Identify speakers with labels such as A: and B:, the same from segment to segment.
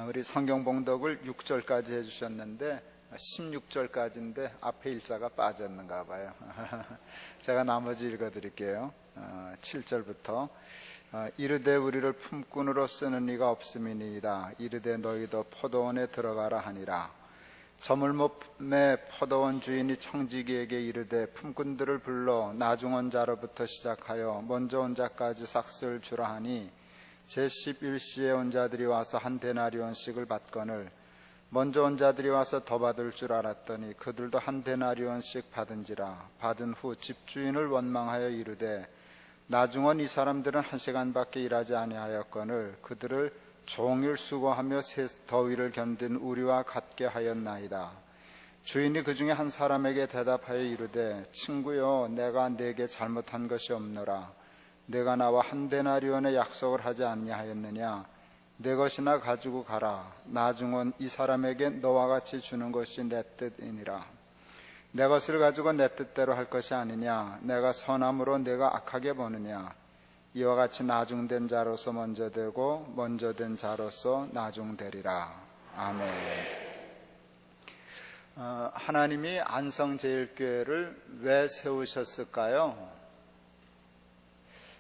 A: 우리 성경 봉독을 6절까지 해주셨는데 16절까지인데 앞에 일자가 빠졌는가 봐요. 제가 나머지 읽어드릴게요. 7절부터 이르되 우리를 품꾼으로 쓰는 이가 없음이니이다. 이르되 너희도 포도원에 들어가라 하니라. 저물목의 포도원 주인이 청지기에게 이르되 품꾼들을 불러 나중 온 자로부터 시작하여 먼저 온 자까지 삭슬 주라 하니 제11시에 온 자들이 와서 한 데나리온씩을 받거늘 먼저 온 자들이 와서 더 받을 줄 알았더니 그들도 한 데나리온씩 받은지라. 받은 후 집주인을 원망하여 이르되 나중 온 이 사람들은 1시간밖에 일하지 아니하였거늘 그들을 종일 수고하며 더위를 견딘 우리와 같게 하였나이다. 주인이 그 중에 한 사람에게 대답하여 이르되 친구여, 내가 네게 잘못한 것이 없노라. 내가 나와 한 데나리온의 약속을 하지 아니하였느냐? 내 것이나 가지고 가라. 나중 온 이 사람에게 너와 같이 주는 것이 내 뜻이니라. 내 것을 가지고 내 뜻대로 할 것이 아니냐? 내가 선함으로 내가 악하게 보느냐? 이와 같이 나중된 자로서 먼저 되고 먼저 된 자로서 나중되리라. 아멘. 하나님이 안성제일교회를 왜 세우셨을까요?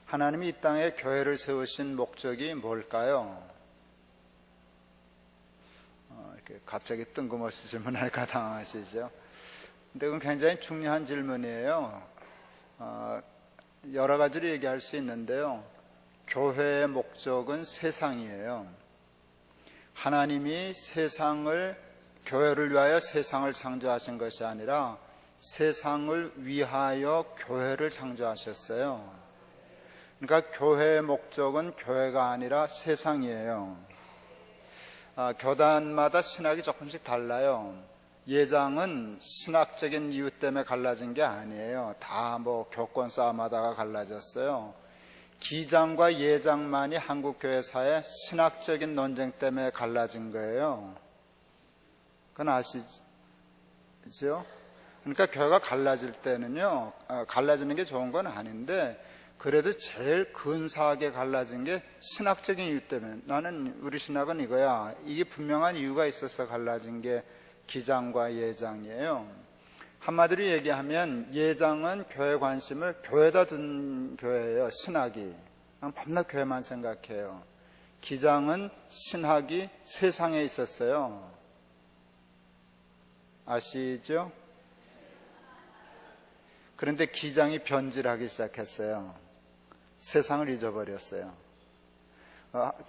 A: 하나님이 이 땅에 교회를 세우신 목적이 뭘까요? 이렇게 갑자기 뜬금없이 질문할까 당황하시죠? 근데 그건 굉장히 중요한 질문이에요. 여러 가지로 얘기할 수 있는데요. 교회의 목적은 세상이에요. 하나님이 교회를 위하여 세상을 창조하신 것이 아니라 세상을 위하여 교회를 창조하셨어요. 그러니까 교회의 목적은 교회가 아니라 세상이에요. 교단마다 신학이 조금씩 달라요. 예장은 신학적인 이유 때문에 갈라진 게 아니에요. 다 교권 싸움하다가 갈라졌어요. 기장과 예장만이 한국교회사의 신학적인 논쟁 때문에 갈라진 거예요. 그건 아시죠? 그러니까 교회가 갈라질 때는요, 갈라지는 게 좋은 건 아닌데 그래도 제일 근사하게 갈라진 게 신학적인 이유 때문에, 나는 우리 신학은 이거야, 이게 분명한 이유가 있어서 갈라진 게 기장과 예장이에요. 한마디로 얘기하면 예장은 교회 관심을 교회에다 둔 교회예요. 신학이 그냥 밤낮 교회만 생각해요. 기장은 신학이 세상에 있었어요. 아시죠? 그런데 기장이 변질하기 시작했어요. 세상을 잊어버렸어요.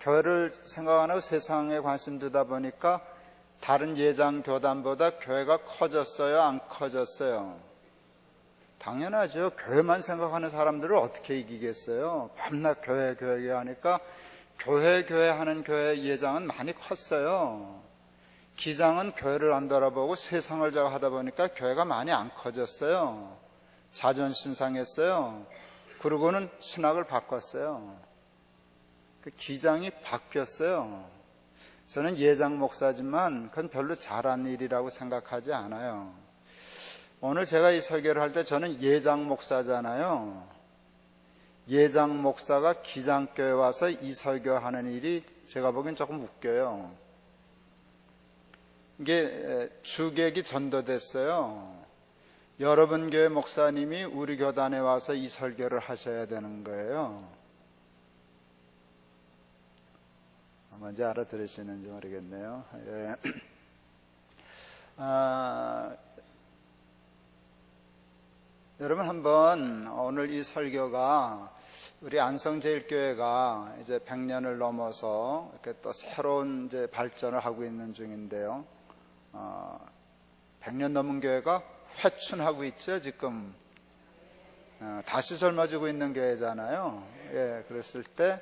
A: 교회를 생각 안 하고 세상에 관심 두다 보니까 다른 예장 교단보다 교회가 커졌어요? 안 커졌어요? 당연하죠. 교회만 생각하는 사람들을 어떻게 이기겠어요? 밤낮 교회 하니까 교회 하는 교회 예장은 많이 컸어요. 기장은 교회를 안 돌아보고 세상을 하다 보니까 교회가 많이 안 커졌어요. 자존심 상했어요. 그러고는 신학을 바꿨어요. 그 기장이 바뀌었어요. 저는 예장 목사지만 그건 별로 잘한 일이라고 생각하지 않아요. 오늘 제가 이 설교를 할 때 저는 예장 목사잖아요. 예장 목사가 기장교회 와서 이 설교하는 일이 제가 보기엔 조금 웃겨요. 이게 주객이 전도됐어요. 여러분 교회 목사님이 우리 교단에 와서 이 설교를 하셔야 되는 거예요. 뭔지 알아들으시는지 모르겠네요. 예. 여러분 한번 오늘 이 설교가 우리 안성제일교회가 이제 100년을 넘어서 이렇게 또 새로운 이제 발전을 하고 있는 중인데요. 100년 넘은 교회가 회춘하고 있죠, 지금. 다시 젊어지고 있는 교회잖아요. 예, 그랬을 때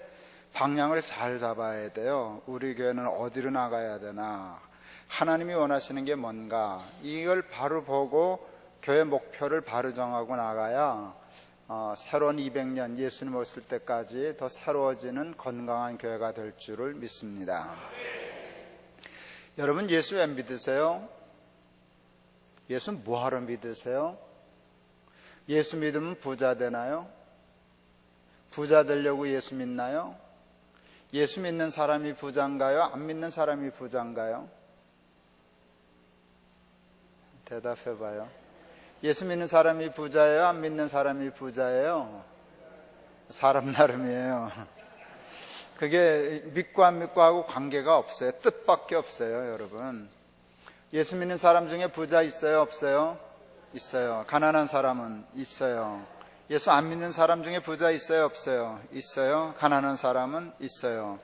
A: 방향을 잘 잡아야 돼요. 우리 교회는 어디로 나가야 되나? 하나님이 원하시는 게 뭔가? 이걸 바로 보고 교회 목표를 바로 정하고 나가야 새로운 200년 예수님 오실 때까지 더 새로워지는 건강한 교회가 될 줄을 믿습니다. 여러분 예수 왜 믿으세요? 예수 뭐하러 믿으세요? 예수 믿으면 부자 되나요? 부자 되려고 예수 믿나요? 예수 믿는 사람이 부자인가요? 안 믿는 사람이 부자인가요? 대답해봐요. 예수 믿는 사람이 부자예요? 안 믿는 사람이 부자예요? 사람 나름이에요. 그게 믿고 안 믿고 하고 관계가 없어요. 뜻밖에 없어요, 여러분. 예수 믿는 사람 중에 부자 있어요? 없어요? 있어요. 가난한 사람은 있어요. 예수 안 믿는 사람 중에 부자 있어요? 없어요? 있어요. 가난한 사람은 있어요.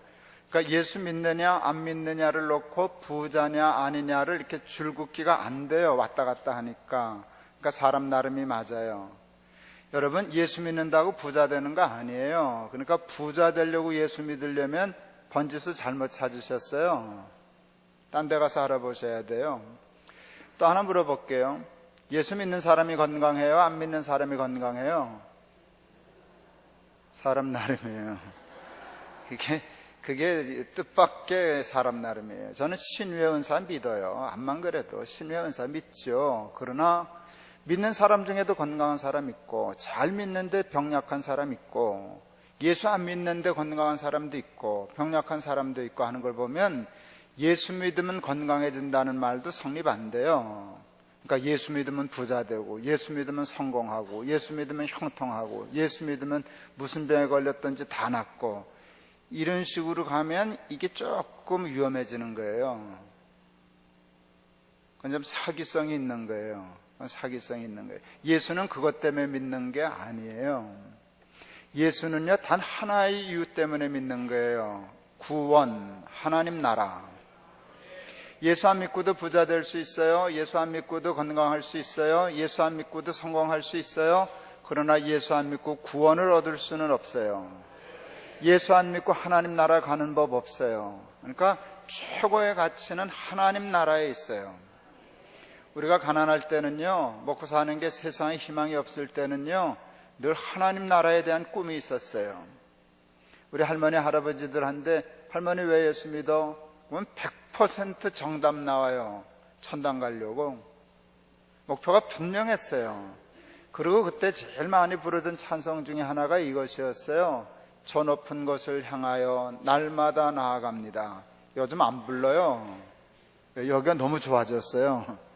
A: 그러니까 예수 믿느냐 안 믿느냐를 놓고 부자냐 아니냐를 이렇게 줄긋기가 안 돼요. 왔다 갔다 하니까. 그러니까 사람 나름이 맞아요. 여러분, 예수 믿는다고 부자 되는 거 아니에요. 그러니까 부자 되려고 예수 믿으려면 번지수 잘못 찾으셨어요. 딴 데 가서 알아보셔야 돼요. 또 하나 물어볼게요. 예수 믿는 사람이 건강해요? 안 믿는 사람이 건강해요? 사람 나름이에요. 그게 뜻밖의 사람 나름이에요. 저는 신유의 은사 믿어요. 암만 그래도 신유의 은사 믿죠. 그러나 믿는 사람 중에도 건강한 사람 있고, 잘 믿는데 병약한 사람 있고, 예수 안 믿는데 건강한 사람도 있고, 병약한 사람도 있고 하는 걸 보면 예수 믿으면 건강해진다는 말도 성립 안 돼요. 그러니까 예수 믿으면 부자 되고, 예수 믿으면 성공하고, 예수 믿으면 형통하고, 예수 믿으면 무슨 병에 걸렸든지 다 낫고, 이런 식으로 가면 이게 조금 위험해지는 거예요. 그건 좀 사기성이 있는 거예요. 사기성이 있는 거예요. 예수는 그것 때문에 믿는 게 아니에요. 예수는요, 단 하나의 이유 때문에 믿는 거예요. 구원, 하나님 나라. 예수 안 믿고도 부자 될 수 있어요. 예수 안 믿고도 건강할 수 있어요. 예수 안 믿고도 성공할 수 있어요. 그러나 예수 안 믿고 구원을 얻을 수는 없어요. 예수 안 믿고 하나님 나라 가는 법 없어요. 그러니까 최고의 가치는 하나님 나라에 있어요. 우리가 가난할 때는요, 먹고 사는 게 세상에 희망이 없을 때는요, 늘 하나님 나라에 대한 꿈이 있었어요. 우리 할머니 할아버지들한테 할머니 왜 예수 믿어? 그러면 100% 정답 나와요. 천당 가려고. 목표가 분명했어요. 그리고 그때 제일 많이 부르던 찬송 중에 하나가 이것이었어요. 저 높은 곳을 향하여 날마다 나아갑니다. 요즘 안 불러요. 여기가 너무 좋아졌어요.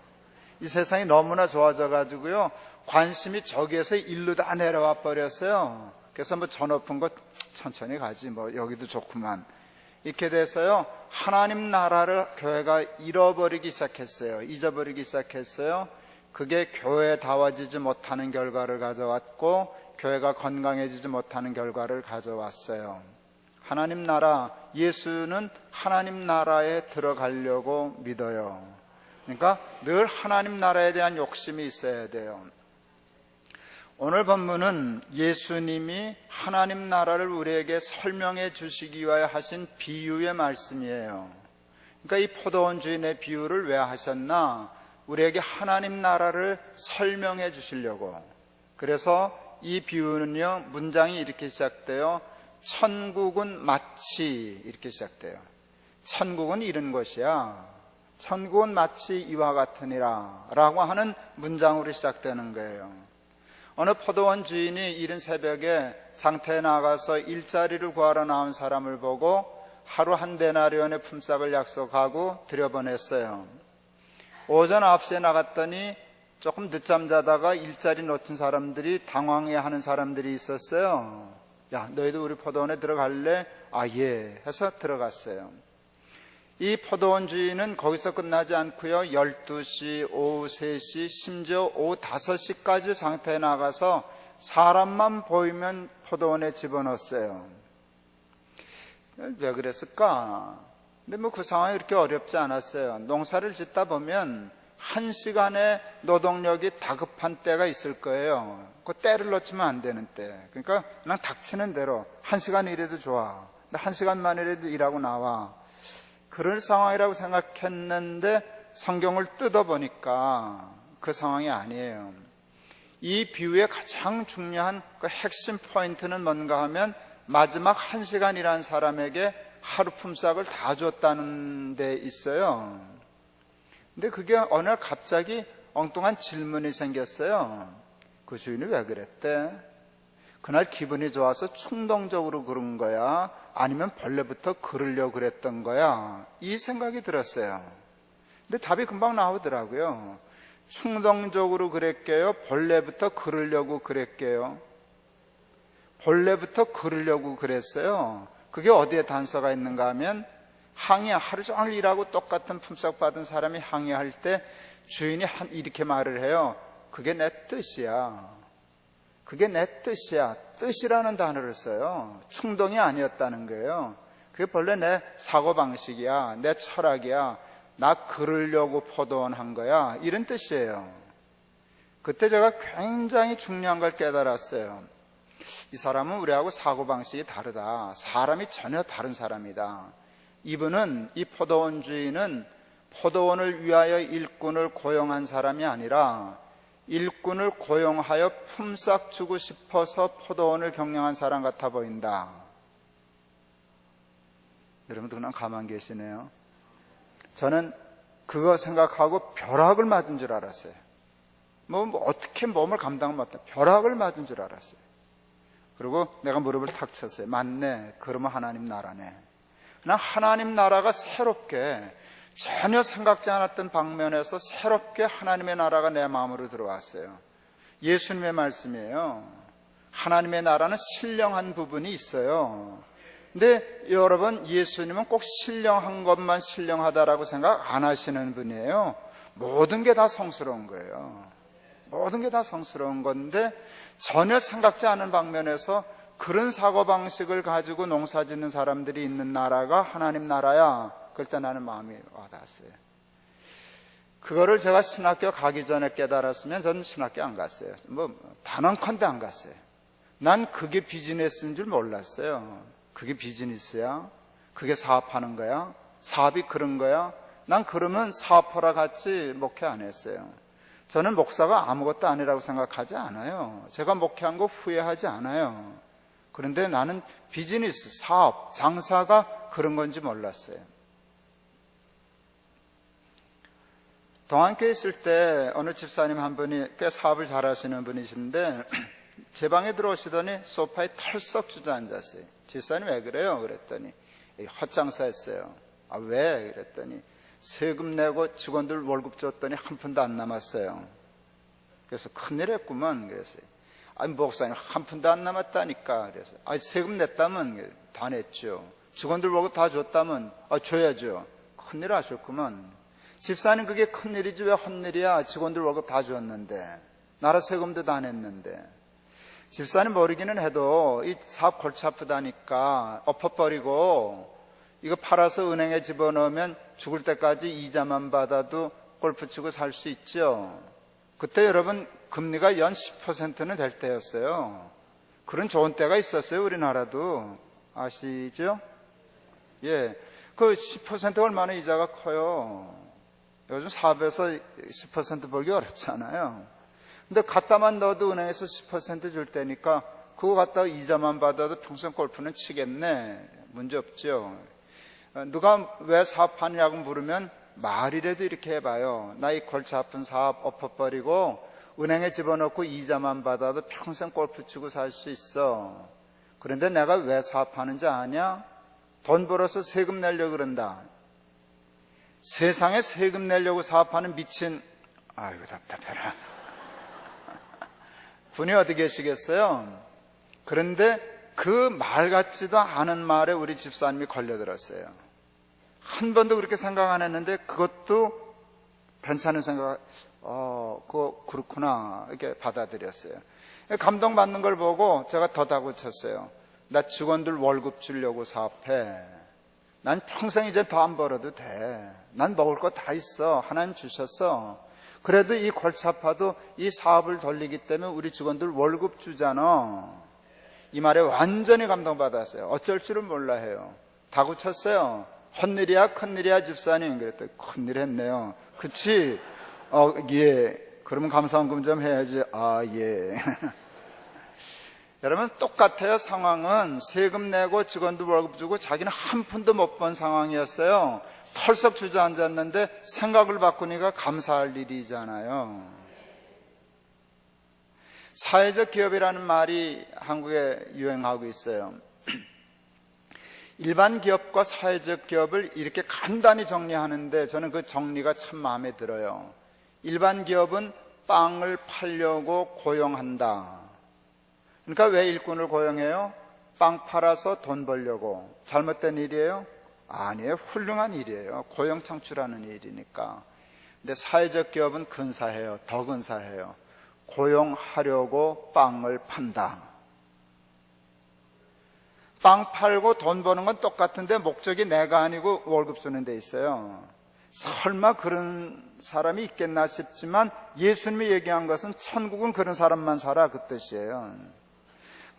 A: 이 세상이 너무나 좋아져가지고요, 관심이 저기에서 일로 다 내려와 버렸어요. 그래서 뭐 저 높은 곳 천천히 가지, 뭐 여기도 좋구만. 이렇게 돼서요, 하나님 나라를 교회가 잃어버리기 시작했어요. 잊어버리기 시작했어요. 그게 교회다워지지 못하는 결과를 가져왔고, 교회가 건강해지지 못하는 결과를 가져왔어요. 하나님 나라, 예수는 하나님 나라에 들어가려고 믿어요. 그러니까 늘 하나님 나라에 대한 욕심이 있어야 돼요. 오늘 본문은 예수님이 하나님 나라를 우리에게 설명해 주시기 위하여 하신 비유의 말씀이에요. 그러니까 이 포도원 주인의 비유를 왜 하셨나? 우리에게 하나님 나라를 설명해 주시려고. 그래서 이 비유는요, 문장이 이렇게 시작돼요. 천국은 마치, 이렇게 시작돼요. 천국은 이런 것이야. 천국은 마치 이와 같으니라 라고 하는 문장으로 시작되는 거예요. 어느 포도원 주인이 이른 새벽에 장터에 나가서 일자리를 구하러 나온 사람을 보고 하루 한 데나리온의 품삯을 약속하고 들여보냈어요. 오전 9시에 나갔더니 조금 늦잠 자다가 일자리 놓친 사람들이 당황해하는 사람들이 있었어요. 야, 너희도 우리 포도원에 들어갈래? 아, 예 해서 들어갔어요. 이 포도원 주인은 거기서 끝나지 않고요, 12시, 오후 3시, 심지어 오후 5시까지 장터에 나가서 사람만 보이면 포도원에 집어넣었어요. 왜 그랬을까? 근데 뭐 그 상황이 그렇게 어렵지 않았어요. 농사를 짓다 보면 1시간의 노동력이 다급한 때가 있을 거예요. 그 때를 놓치면 안 되는 때. 그러니까 그냥 닥치는 대로 1시간 일해도 좋아. 근데 1시간만이라도 일하고 나와. 그럴 상황이라고 생각했는데 성경을 뜯어보니까 그 상황이 아니에요. 이 비유의 가장 중요한 그 핵심 포인트는 뭔가 하면 마지막 1시간 일한 사람에게 하루 품삯을 다 줬다는 데 있어요. 근데 그게 어느 날 갑자기 엉뚱한 질문이 생겼어요. 그 주인이 왜 그랬대? 그날 기분이 좋아서 충동적으로 그런 거야? 아니면 본래부터 그러려고 그랬던 거야? 이 생각이 들었어요. 근데 답이 금방 나오더라고요. 충동적으로 그랬게요? 본래부터 그러려고 그랬게요? 본래부터 그러려고 그랬어요. 그게 어디에 단서가 있는가 하면 하루 종일 일하고 똑같은 품삯 받은 사람이 항의할 때 주인이 이렇게 말을 해요. 그게 내 뜻이야. 그게 내 뜻이야. 뜻이라는 단어를 써요. 충동이 아니었다는 거예요. 그게 본래 내 사고방식이야. 내 철학이야. 나 그러려고 포도원 한 거야. 이런 뜻이에요. 그때 제가 굉장히 중요한 걸 깨달았어요. 이 사람은 우리하고 사고방식이 다르다. 사람이 전혀 다른 사람이다. 이분은, 이 포도원 주인은 포도원을 위하여 일꾼을 고용한 사람이 아니라 일꾼을 고용하여 품삯 주고 싶어서 포도원을 경영한 사람 같아 보인다. 여러분도 그냥 가만 계시네요. 저는 그거 생각하고 벼락을 맞은 줄 알았어요. 어떻게 몸을 감당을 못해. 벼락을 맞은 줄 알았어요. 그리고 내가 무릎을 탁 쳤어요. 맞네. 그러면 하나님 나라네. 난 하나님 나라가 새롭게 전혀 생각지 않았던 방면에서 새롭게 하나님의 나라가 내 마음으로 들어왔어요. 예수님의 말씀이에요. 하나님의 나라는 신령한 부분이 있어요. 근데 여러분, 예수님은 꼭 신령한 것만 신령하다라고 생각 안 하시는 분이에요. 모든 게 다 성스러운 거예요. 모든 게 다 성스러운 건데 전혀 생각지 않은 방면에서 그런 사고방식을 가지고 농사 짓는 사람들이 있는 나라가 하나님 나라야. 그럴 때 나는 마음이 와닿았어요. 그거를 제가 신학교 가기 전에 깨달았으면 저는 신학교 안 갔어요. 단언컨대 안 갔어요. 난 그게 비즈니스인 줄 몰랐어요. 그게 비즈니스야? 그게 사업하는 거야? 사업이 그런 거야? 난 그러면 사업하러 갔지 목회 안 했어요. 저는 목사가 아무것도 아니라고 생각하지 않아요. 제가 목회한 거 후회하지 않아요. 그런데 나는 비즈니스, 사업, 장사가 그런 건지 몰랐어요. 동안교회 있을 때 어느 집사님 한 분이 꽤 사업을 잘 하시는 분이신데 제 방에 들어오시더니 소파에 털썩 주저앉았어요. 집사님 왜 그래요? 그랬더니 헛장사했어요. 아, 왜? 그랬더니 세금 내고 직원들 월급 줬더니 한 푼도 안 남았어요. 그래서 큰일 했구만. 그랬어요. 아니, 목사님 한 푼도 안 남았다니까. 그래서 아니, 세금 냈다면 다 냈죠. 직원들 월급 다 줬다면 줘야죠. 큰일 하셨구만. 집사님 그게 큰일이지 왜 헛일이야. 직원들 월급 다 줬는데 나라 세금도 다 냈는데. 집사님 모르기는 해도 이 사업 골치 아프다니까 엎어버리고 이거 팔아서 은행에 집어넣으면 죽을 때까지 이자만 받아도 골프 치고 살 수 있죠. 그때 여러분 금리가 연 10%는 될 때였어요. 그런 좋은 때가 있었어요. 우리나라도. 아시죠? 예, 그 10% 얼마나 이자가 커요. 요즘 사업에서 10% 벌기 어렵잖아요. 근데 갖다만 넣어도 은행에서 10% 줄 테니까 그거 갖다가 이자만 받아도 평생 골프는 치겠네. 문제 없죠. 누가 왜 사업하느냐고 물으면 말이라도 이렇게 해봐요. 나 이 골치 아픈 사업 엎어버리고 은행에 집어넣고 이자만 받아도 평생 골프 치고 살 수 있어. 그런데 내가 왜 사업하는지 아냐? 돈 벌어서 세금 내려고 그런다. 세상에 세금 내려고 사업하는 미친, 아이고 답답해라. 분이 어디 계시겠어요? 그런데 그 말 같지도 않은 말에 우리 집사님이 걸려들었어요. 한 번도 그렇게 생각 안 했는데 그것도 괜찮은 생각, 그거 그렇구나 이렇게 받아들였어요. 감동받는 걸 보고 제가 더 다그쳤어요. 나 직원들 월급 주려고 사업해. 난 평생 이제 더 안 벌어도 돼. 난 먹을 거 다 있어. 하나님 주셨어. 그래도 이 골치 아파도 이 사업을 돌리기 때문에 우리 직원들 월급 주잖아. 이 말에 완전히 감동받았어요. 어쩔 줄은 몰라 해요. 다그쳤어요. 헛일이야 큰일이야 집사님. 그랬더니 큰일 했네요. 그치? 예. 그러면 감사원금 좀 해야지. 아, 예. 여러분 똑같아요. 상황은 세금 내고 직원들 월급 주고 자기는 한 푼도 못 번 상황이었어요. 털썩 주저앉았는데 생각을 바꾸니까 감사할 일이잖아요. 사회적 기업이라는 말이 한국에 유행하고 있어요. 일반 기업과 사회적 기업을 이렇게 간단히 정리하는데 저는 그 정리가 참 마음에 들어요. 일반 기업은 빵을 팔려고 고용한다. 그러니까 왜 일꾼을 고용해요? 빵 팔아서 돈 벌려고. 잘못된 일이에요? 아니에요. 훌륭한 일이에요. 고용 창출하는 일이니까. 근데 사회적 기업은 근사해요. 더 근사해요. 고용하려고 빵을 판다. 빵 팔고 돈 버는 건 똑같은데 목적이 내가 아니고 월급 주는 데 있어요. 설마 그런 사람이 있겠나 싶지만 예수님이 얘기한 것은 천국은 그런 사람만 살아, 그 뜻이에요.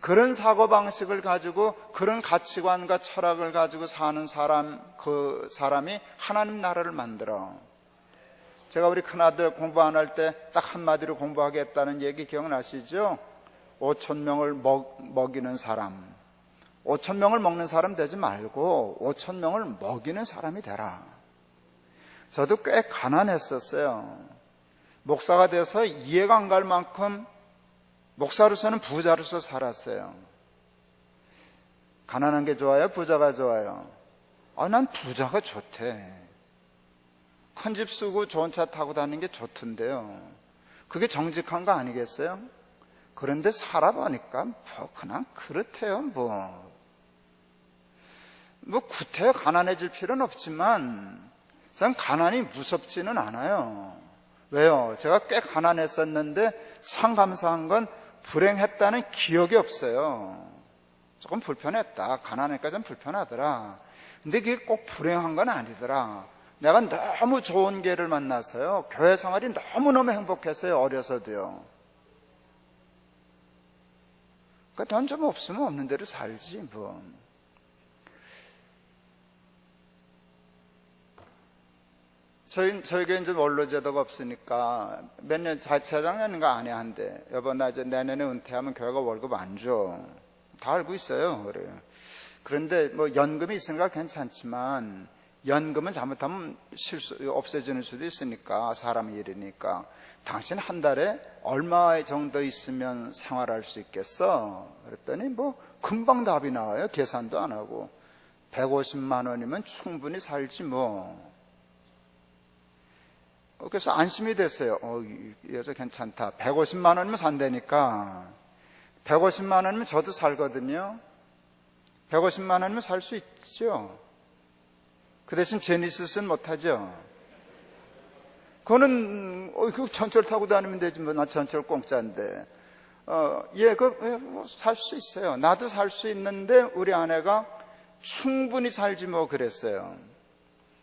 A: 그런 사고방식을 가지고 그런 가치관과 철학을 가지고 사는 사람, 그 사람이 하나님 나라를 만들어. 제가 우리 큰아들 공부 안 할 때 딱 한마디로 공부하겠다는 얘기 기억나시죠? 5,000명을 먹이는 사람. 5,000명을 먹는 사람 되지 말고 5,000명을 먹이는 사람이 되라. 저도 꽤 가난했었어요. 목사가 돼서 이해가 안 갈 만큼 목사로서는 부자로서 살았어요. 가난한 게 좋아요? 부자가 좋아요? 난 부자가 좋대. 큰 집 쓰고 좋은 차 타고 다니는 게 좋던데요. 그게 정직한 거 아니겠어요? 그런데 살아보니까 그냥 그렇대요. 구태여 가난해질 필요는 없지만 전 가난이 무섭지는 않아요. 왜요? 제가 꽤 가난했었는데 참 감사한 건 불행했다는 기억이 없어요. 조금 불편했다. 가난하니까 좀 불편하더라. 근데 그게 꼭 불행한 건 아니더라. 내가 너무 좋은 개를 만나서요. 교회 생활이 너무너무 행복했어요. 어려서도요. 그러니까 돈 좀 없으면 없는 대로 살지 뭐. 저희가 이제 원로제도가 없으니까 몇 년, 재작년인가 아내 한대. 여보, 나 이제 내년에 은퇴하면 교회가 월급 안 줘. 다 알고 있어요. 그래요. 그런데 뭐 연금이 있으니까 괜찮지만 연금은 잘못하면 없어지는 수도 있으니까 사람 일이니까 당신 한 달에 얼마 정도 있으면 생활할 수 있겠어? 그랬더니 뭐 금방 답이 나와요. 계산도 안 하고 150만 원이면 충분히 살지 뭐. 그래서 안심이 됐어요. 이 여자 괜찮다. 150만 원이면 산다니까. 150만 원이면 저도 살거든요. 150만 원이면 살 수 있죠. 그 대신 제니시스는 못하죠. 그거는 그 전철 타고 다니면 되지 뭐. 나 전철 공짜인데. 살 수 있어요. 나도 살 수 있는데 우리 아내가 충분히 살지 뭐 그랬어요.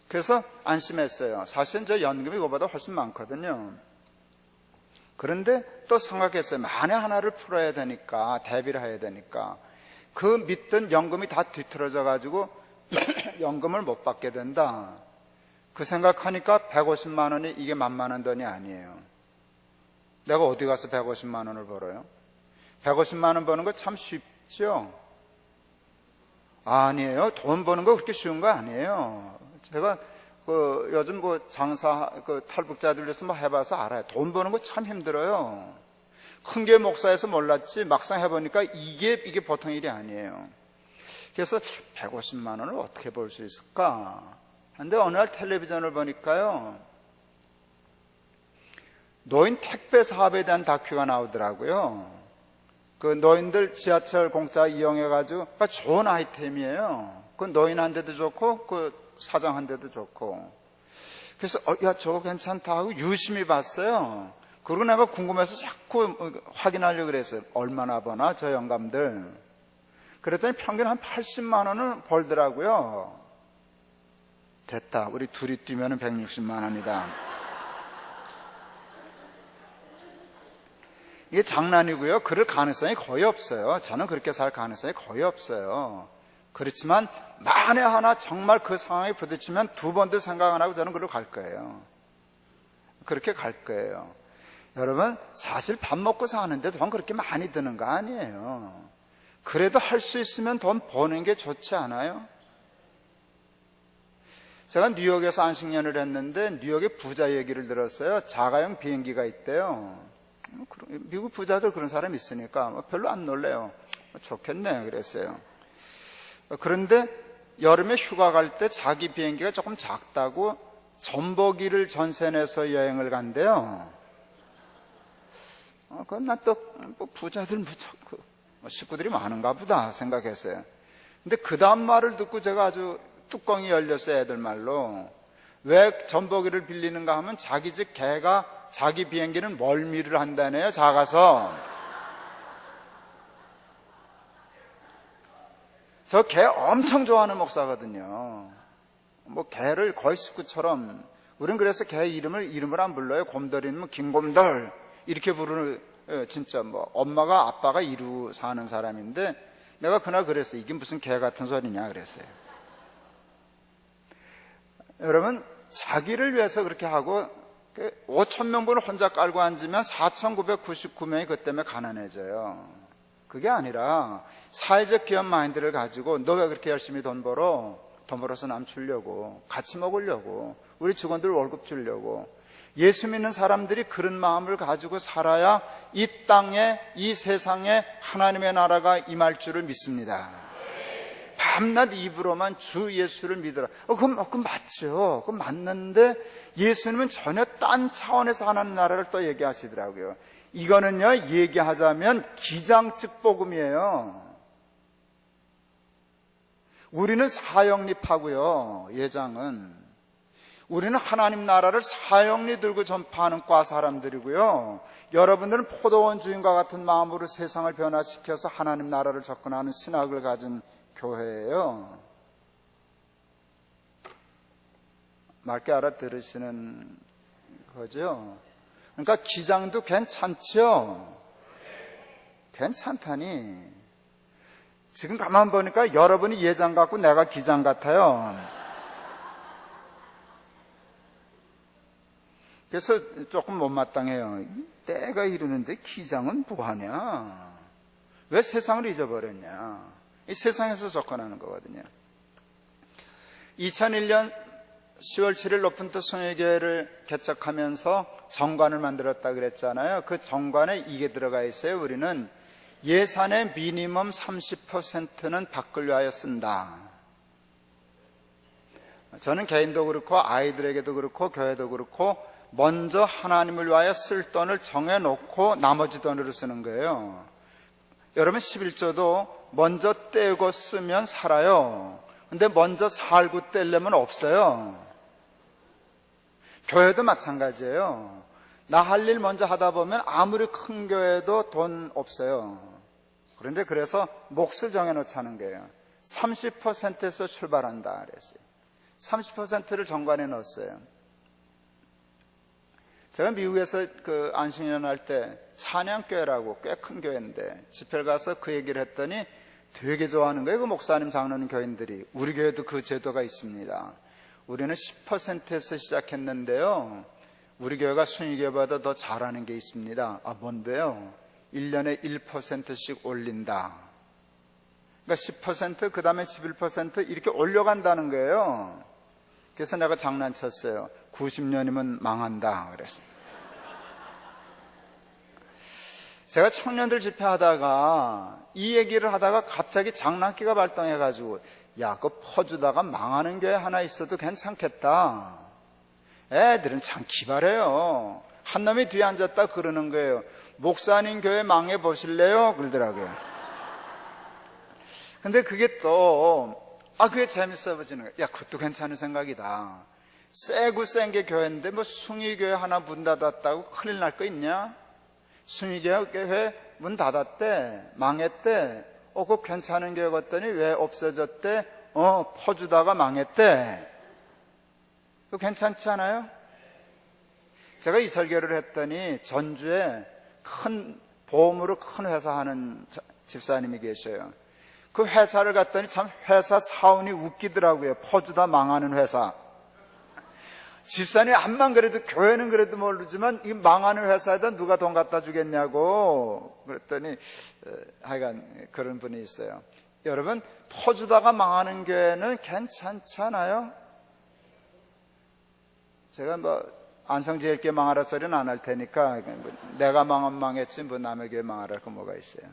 A: 그래서 안심했어요. 사실은 저 연금이 그거보다 훨씬 많거든요. 그런데 또 생각했어요. 만에 하나를 풀어야 되니까, 대비를 해야 되니까. 그 믿던 연금이 다 뒤틀어져 가지고 연금을 못 받게 된다. 그 생각하니까 150만 원이 이게 만만한 돈이 아니에요. 내가 어디 가서 150만 원을 벌어요? 150만 원 버는 거 참 쉽죠? 아니에요. 돈 버는 거 그렇게 쉬운 거 아니에요. 제가 요즘 장사 탈북자들 위해서 해봐서 알아요. 돈 버는 거 참 힘들어요. 큰 게 목사에서 몰랐지 막상 해보니까 이게 보통 일이 아니에요. 그래서 150만 원을 어떻게 벌 수 있을까? 근데 어느 날 텔레비전을 보니까요, 노인 택배 사업에 대한 다큐가 나오더라고요. 그 노인들 지하철 공짜 이용해가지고 그러니까 좋은 아이템이에요. 그 노인한테도 좋고 그 사장한테도 좋고. 그래서 야 저거 괜찮다 하고 유심히 봤어요. 그리고 내가 궁금해서 자꾸 확인하려고 그랬어요. 얼마나 버나 저 영감들. 그랬더니 평균 한 80만 원을 벌더라고요. 됐다. 우리 둘이 뛰면 160만 원이다. 이게 장난이고요. 그럴 가능성이 거의 없어요. 저는 그렇게 살 가능성이 거의 없어요. 그렇지만 만에 하나 정말 그 상황에 부딪히면 두 번도 생각 안 하고 저는 그걸로 갈 거예요. 그렇게 갈 거예요. 여러분, 사실 밥 먹고 사는데 돈 그렇게 많이 드는 거 아니에요. 그래도 할 수 있으면 돈 버는 게 좋지 않아요? 제가 뉴욕에서 안식년을 했는데 뉴욕의 부자 얘기를 들었어요. 자가용 비행기가 있대요. 미국 부자들 그런 사람이 있으니까 별로 안 놀래요. 좋겠네 그랬어요. 그런데 여름에 휴가 갈 때 자기 비행기가 조금 작다고 전복이를 전세내서 여행을 간대요. 그건 난 또 부자들 무척 식구들이 많은가 보다 생각했어요. 근데 그 다음 말을 듣고 제가 아주 뚜껑이 열렸어요. 애들 말로. 왜 전복이를 빌리는가 하면 자기 집 개가 자기 비행기는 멀미를 한다네요. 작아서. 저 개 엄청 좋아하는 목사거든요. 뭐 개를 거의 식구처럼. 우린 그래서 개 이름을 안 불러요. 곰돌이는 김곰돌 이렇게 부르는, 진짜 뭐 엄마가 아빠가 이루 사는 사람인데 내가 그날 그랬어요. 이게 무슨 개 같은 소리냐 그랬어요. 여러분, 자기를 위해서 그렇게 하고 5,000명분을 혼자 깔고 앉으면 4,999명이 그 때문에 가난해져요. 그게 아니라 사회적 기업 마인드를 가지고 너 왜 그렇게 열심히 돈 벌어서 남 주려고, 같이 먹으려고, 우리 직원들 월급 주려고. 예수 믿는 사람들이 그런 마음을 가지고 살아야 이 땅에, 이 세상에 하나님의 나라가 임할 줄을 믿습니다. 밤낮 입으로만 주 예수를 믿으라. 그건 맞죠. 그건 맞는데 예수님은 전혀 딴 차원에서 하나님 나라를 또 얘기하시더라고요. 이거는요, 얘기하자면 기장측 복음이에요. 우리는 사형립하고요, 예장은. 우리는 하나님 나라를 사형리 들고 전파하는 과 사람들이고요. 여러분들은 포도원 주인과 같은 마음으로 세상을 변화시켜서 하나님 나라를 접근하는 신학을 가진 교회예요. 맑게 알아들으시는 거죠. 그러니까 기장도 괜찮죠. 괜찮다니. 지금 가만 보니까 여러분이 예장 같고 내가 기장 같아요. 그래서 조금 못마땅해요. 때가 이르는데 기장은 뭐하냐? 왜 세상을 잊어버렸냐? 이 세상에서 접근하는 거거든요. 2001년 10월 7일 높은 뜻 순회교회를 개척하면서 정관을 만들었다 그랬잖아요. 그 정관에 이게 들어가 있어요. 우리는 예산의 미니멈 30%는 바꾸려 하여 쓴다. 저는 개인도 그렇고 아이들에게도 그렇고 교회도 그렇고 먼저 하나님을 위하여 쓸 돈을 정해놓고 나머지 돈으로 쓰는 거예요. 여러분 11조도 먼저 떼고 쓰면 살아요. 근데 먼저 살고 떼려면 없어요. 교회도 마찬가지예요. 나 할 일 먼저 하다 보면 아무리 큰 교회도 돈 없어요. 그런데 그래서 몫을 정해놓자는 거예요. 30%에서 출발한다 그랬어요. 30%를 정관에 넣었어요. 제가 미국에서 그 안식년 할 때 찬양교회라고 꽤 큰 교회인데 집회를 가서 그 얘기를 했더니 되게 좋아하는 거예요. 그 목사님 장로님 교인들이. 우리 교회도 그 제도가 있습니다. 우리는 10%에서 시작했는데요. 우리 교회가 순위교회보다 더 잘하는 게 있습니다. 뭔데요? 1년에 1%씩 올린다. 그러니까 10%, 그 다음에 11% 이렇게 올려간다는 거예요. 그래서 내가 장난쳤어요. 90년이면 망한다 그랬어요. 제가 청년들 집회하다가 이 얘기를 하다가 갑자기 장난기가 발동해가지고 야, 그거 퍼주다가 망하는 교회 하나 있어도 괜찮겠다. 애들은 참 기발해요. 한 놈이 뒤에 앉았다 그러는 거예요. 목사님 교회 망해보실래요? 그러더라고요. 근데 그게 또 그게 재밌어지는 거예요. 야, 그것도 괜찮은 생각이다. 세고 센 게 교회인데 뭐 숭의교회 하나 문 닫았다고 큰일 날 거 있냐? 숭의교회 문 닫았대. 망했대. 그거 괜찮은 교회 갔더니 왜 없어졌대? 퍼주다가 망했대. 그거 괜찮지 않아요? 제가 이 설교를 했더니 전주에 큰 보험으로 큰 회사 하는 집사님이 계셔요. 그 회사를 갔더니 참 회사 사원이 웃기더라고요. 퍼주다 망하는 회사. 집사님 암만 그래도 교회는 그래도 모르지만 이 망하는 회사에다 누가 돈 갖다 주겠냐고 그랬더니 하여간 그런 분이 있어요. 여러분, 퍼주다가 망하는 교회는 괜찮잖아요. 제가 안성제일교회 망하라 소리는 안 할 테니까 내가 망하면 망했지 뭐 남의 교회 망하라 그 뭐가 있어요.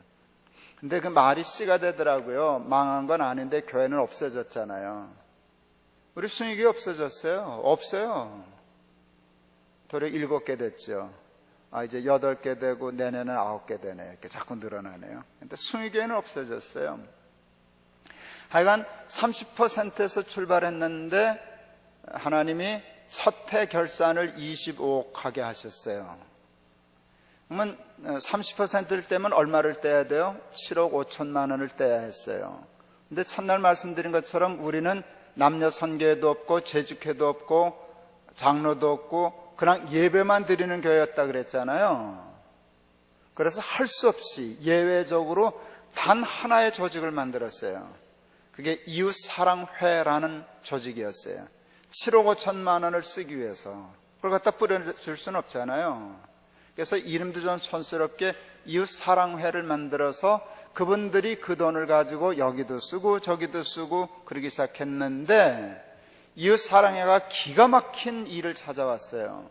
A: 근데 그 말이 씨가 되더라고요. 망한 건 아닌데 교회는 없어졌잖아요. 우리 순위교회 없어졌어요? 없어요. 도리어 7개 됐죠. 이제 8개 되고 내년은 9개 되네. 이렇게 자꾸 늘어나네요. 근데 순위교회는 없어졌어요. 하여간 30%에서 출발했는데 하나님이 첫 해 결산을 25억 하게 하셨어요. 그러면 30%를 떼면 얼마를 떼야 돼요? 7억 5천만 원을 떼야 했어요. 근데 첫날 말씀드린 것처럼 우리는 남녀 선교회도 없고 재직회도 없고 장로도 없고 그냥 예배만 드리는 교회였다 그랬잖아요. 그래서 할 수 없이 예외적으로 단 하나의 조직을 만들었어요. 그게 이웃사랑회라는 조직이었어요. 7억 5천만 원을 쓰기 위해서 그걸 갖다 뿌려줄 수는 없잖아요. 그래서 이름도 좀 촌스럽게 이웃사랑회를 만들어서 그분들이 그 돈을 가지고 여기도 쓰고 저기도 쓰고 그러기 시작했는데 이웃사랑회가 기가 막힌 일을 찾아왔어요.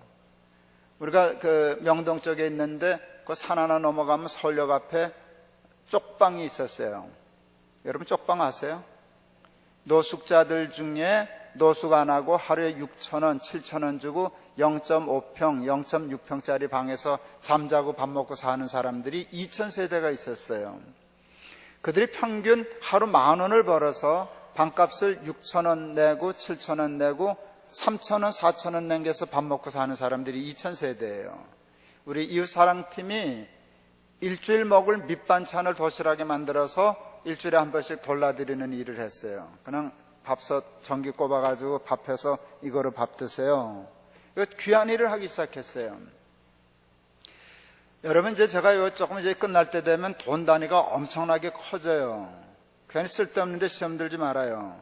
A: 우리가 그 명동 쪽에 있는데 그 산 하나 넘어가면 서울역 앞에 쪽방이 있었어요. 여러분 쪽방 아세요? 노숙자들 중에 노숙 안 하고 하루에 6,000원, 7,000원 주고 0.5평, 0.6평짜리 방에서 잠자고 밥 먹고 사는 사람들이 2,000세대가 있었어요. 그들이 평균 하루 10,000원을 벌어서 방값을 6,000원 내고 7,000원 내고 3,000원, 4,000원 남겨서 밥 먹고 사는 사람들이 2,000세대예요. 우리 이웃사랑팀이 일주일 먹을 밑반찬을 도시락에 만들어서 일주일에 한 번씩 돌려드리는 일을 했어요. 그냥 밥솥 전기 꼽아가지고 밥해서 이거로 밥 드세요. 이거 귀한 일을 하기 시작했어요. 여러분 이제 제가 조금 이제 끝날 때 되면 돈 단위가 엄청나게 커져요. 괜히 쓸데없는데 시험 들지 말아요.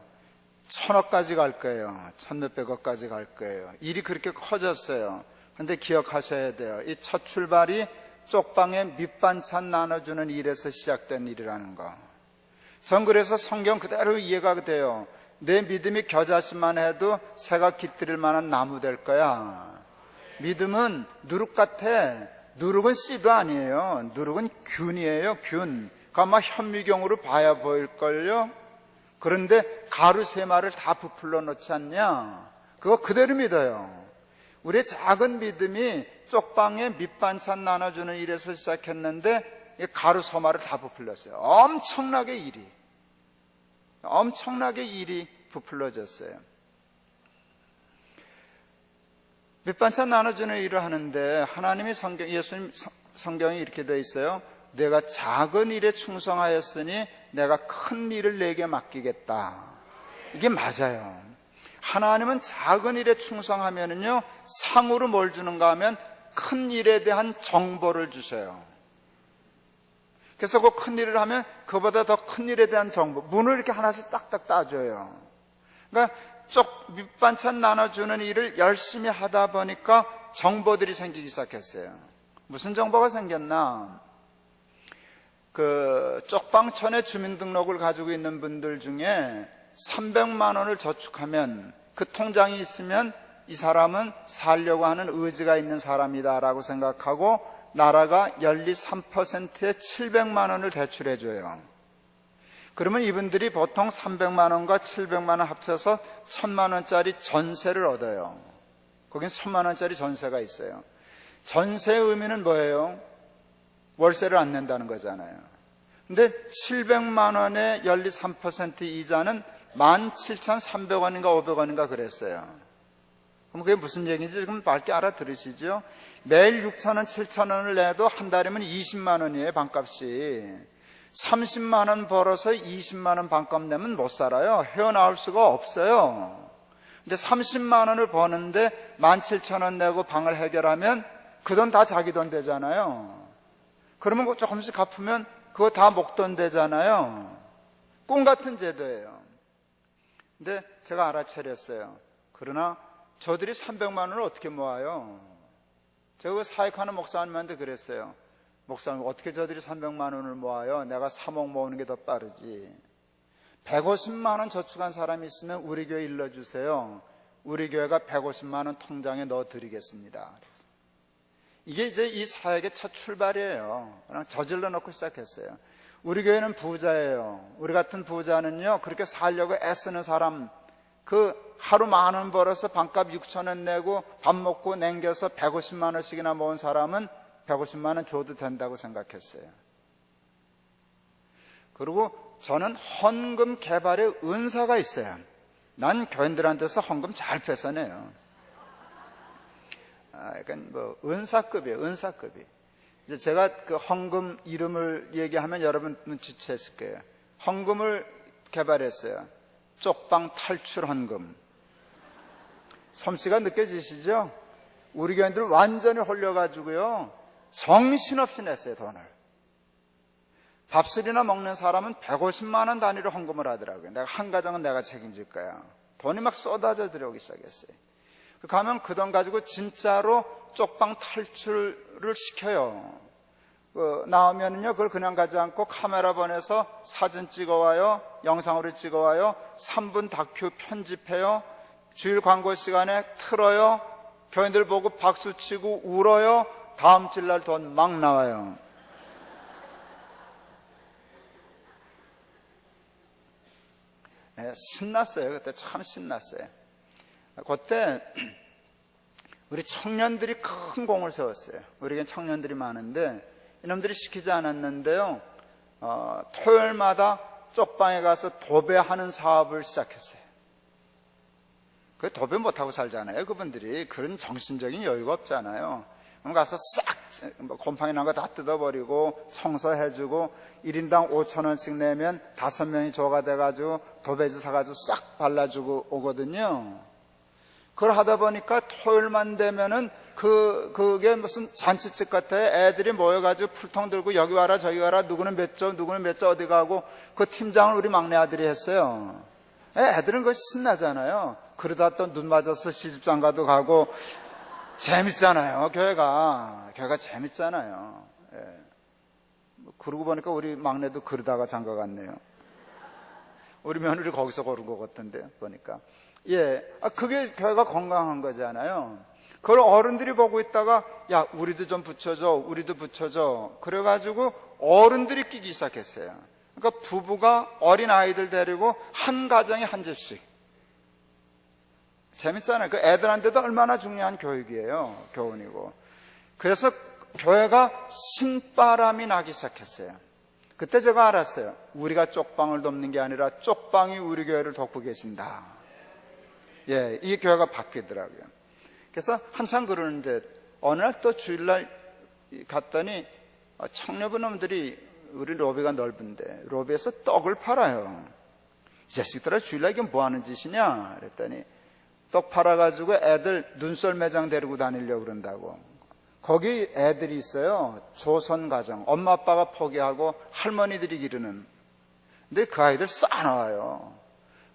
A: 1,000억까지 갈 거예요. 1,몇백억까지 갈 거예요. 일이 그렇게 커졌어요. 그런데 기억하셔야 돼요. 이 첫 출발이 쪽방에 밑반찬 나눠주는 일에서 시작된 일이라는 거. 전 그래서 성경 그대로 이해가 돼요. 내 믿음이 겨자씨만 해도 새가 깃들일 만한 나무 될 거야. 믿음은 누룩 같아. 누룩은 씨도 아니에요. 누룩은 균이에요. 균. 그 아마 현미경으로 봐야 보일걸요. 그런데 가루 3마를 다 부풀러 놓지 않냐? 그거 그대로 믿어요. 우리의 작은 믿음이 쪽방에 밑반찬 나눠주는 일에서 시작했는데 가루 3마를 다 부풀렸어요. 엄청나게 일이 부풀려졌어요. 밑반찬 나눠주는 일을 하는데 하나님이 예수님 성경이 이렇게 되어 있어요. 내가 작은 일에 충성하였으니 내가 큰 일을 내게 맡기겠다. 이게 맞아요. 하나님은 작은 일에 충성하면은요, 상으로 뭘 주는가 하면 큰 일에 대한 정보를 주셔요. 그래서 그 큰 일을 하면 그보다 더 큰 일에 대한 정보, 문을 이렇게 하나씩 딱딱 따줘요. 그러니까 밑반찬 나눠주는 일을 열심히 하다 보니까 정보들이 생기기 시작했어요. 무슨 정보가 생겼나? 그 쪽방촌에 주민등록을 가지고 있는 분들 중에 300만 원을 저축하면 그 통장이 있으면 이 사람은 살려고 하는 의지가 있는 사람이다라고 생각하고 나라가 연리 3%에 700만 원을 대출해 줘요. 그러면 이분들이 보통 300만 원과 700만 원 합쳐서 1,000만 원짜리 전세를 얻어요. 거긴 1,000만 원짜리 전세가 있어요. 전세의 의미는 뭐예요? 월세를 안 낸다는 거잖아요. 근데 700만 원의 연리 3% 이자는 17,300원인가 500원인가 그랬어요. 그럼 그게 무슨 얘기인지 지금 밝게 알아들으시죠? 매일 6,000원, 7,000원을 내도 한 달이면 20만 원이에요, 방값이. 30만 원 벌어서 20만 원 반값 내면 못 살아요. 헤어나올 수가 없어요. 근데 30만 원을 버는데 17,000원 내고 방을 해결하면 그 돈 다 자기 돈 되잖아요. 그러면 조금씩 갚으면 그거 다 목돈 되잖아요. 꿈 같은 제도예요. 근데 제가 알아차렸어요. 그러나 저들이 300만 원을 어떻게 모아요? 제가 그 사역하는 목사님한테 그랬어요. 목사님, 어떻게 저들이 300만 원을 모아요? 내가 3억 모으는 게 더 빠르지. 150만 원 저축한 사람이 있으면 우리 교회 일러주세요. 우리 교회가 150만 원 통장에 넣어 드리겠습니다. 이게 이제 이 사역의 첫 출발이에요. 그냥 저질러 놓고 시작했어요. 우리 교회는 부자예요. 우리 같은 부자는요, 그렇게 살려고 애쓰는 사람, 그 하루 10,000원 벌어서 반값 6,000원 내고 밥 먹고 남겨서 150만 원씩이나 모은 사람은 150만 원 줘도 된다고 생각했어요. 그리고 저는 헌금 개발의 은사가 있어요. 난 교인들한테서 헌금 잘 뺏어내요. 약간 뭐 은사급이에요. 은사급이. 이제 제가 그 헌금 이름을 얘기하면 여러분 눈치챘을 거예요. 헌금을 개발했어요. 쪽방 탈출 헌금. 솜씨가 느껴지시죠? 우리 교인들 완전히 홀려가지고요, 정신없이 냈어요, 돈을. 밥술이나 먹는 사람은 150만 원 단위로 헌금을 하더라고요. 내가 한 가정은 내가 책임질 거야. 돈이 막 쏟아져 들어오기 시작했어요. 가면 그 돈 가지고 진짜로 쪽방 탈출을 시켜요. 나오면은요, 그걸 그냥 가지 않고 카메라 보내서 사진 찍어와요, 영상으로 찍어와요, 3분 다큐 편집해요, 주일 광고 시간에 틀어요, 교인들 보고 박수치고 울어요, 다음 주일날 돈 막 나와요. 네, 신났어요. 그때 참 신났어요. 그때 우리 청년들이 큰 공을 세웠어요. 우리에겐 청년들이 많은데 이놈들이 시키지 않았는데요, 토요일마다 쪽방에 가서 도배하는 사업을 시작했어요. 그 도배 못하고 살잖아요. 그분들이 그런 정신적인 여유가 없잖아요. 그럼 가서 싹 곰팡이 난 거 다 뜯어버리고 청소해주고 1인당 5,000원씩 내면 5명이 조가 돼가지고 도배지 사가지고 싹 발라주고 오거든요. 그걸 하다 보니까 토요일만 되면은 그게 무슨 잔치집 같아요. 애들이 모여가지고 풀통 들고 여기 와라 저기 가라, 누구는 몇 조 누구는 몇 조 어디 가고, 그 팀장을 우리 막내 아들이 했어요. 애들은 그거 신나잖아요. 그러다 또 눈 맞아서 시집장가도 가고 재밌잖아요. 교회가 재밌잖아요. 예. 그러고 보니까 우리 막내도 그러다가 장가 갔네요. 우리 며느리 거기서 고른 것 같은데 보니까. 예, 그게 교회가 건강한 거잖아요. 그걸 어른들이 보고 있다가 야, 우리도 좀 붙여줘, 우리도 붙여줘. 그래가지고 어른들이 끼기 시작했어요. 그러니까 부부가 어린 아이들 데리고 한 가정에 한 집씩. 재밌잖아요. 그 애들한테도 얼마나 중요한 교육이에요. 교훈이고. 그래서 교회가 신바람이 나기 시작했어요. 그때 제가 알았어요. 우리가 쪽방을 돕는 게 아니라 쪽방이 우리 교회를 돕고 계신다. 예, 이 교회가 바뀌더라고요. 그래서 한참 그러는데 어느 날 또 주일날 갔더니 청년부 놈들이, 우리 로비가 넓은데 로비에서 떡을 팔아요. 이 자식들아, 주일날 이게 뭐 하는 짓이냐 그랬더니 떡 팔아가지고 애들 눈썰 매장 데리고 다니려고 그런다고. 거기 애들이 있어요. 조선 가정. 엄마 아빠가 포기하고 할머니들이 기르는. 근데 그 아이들 싸나와요.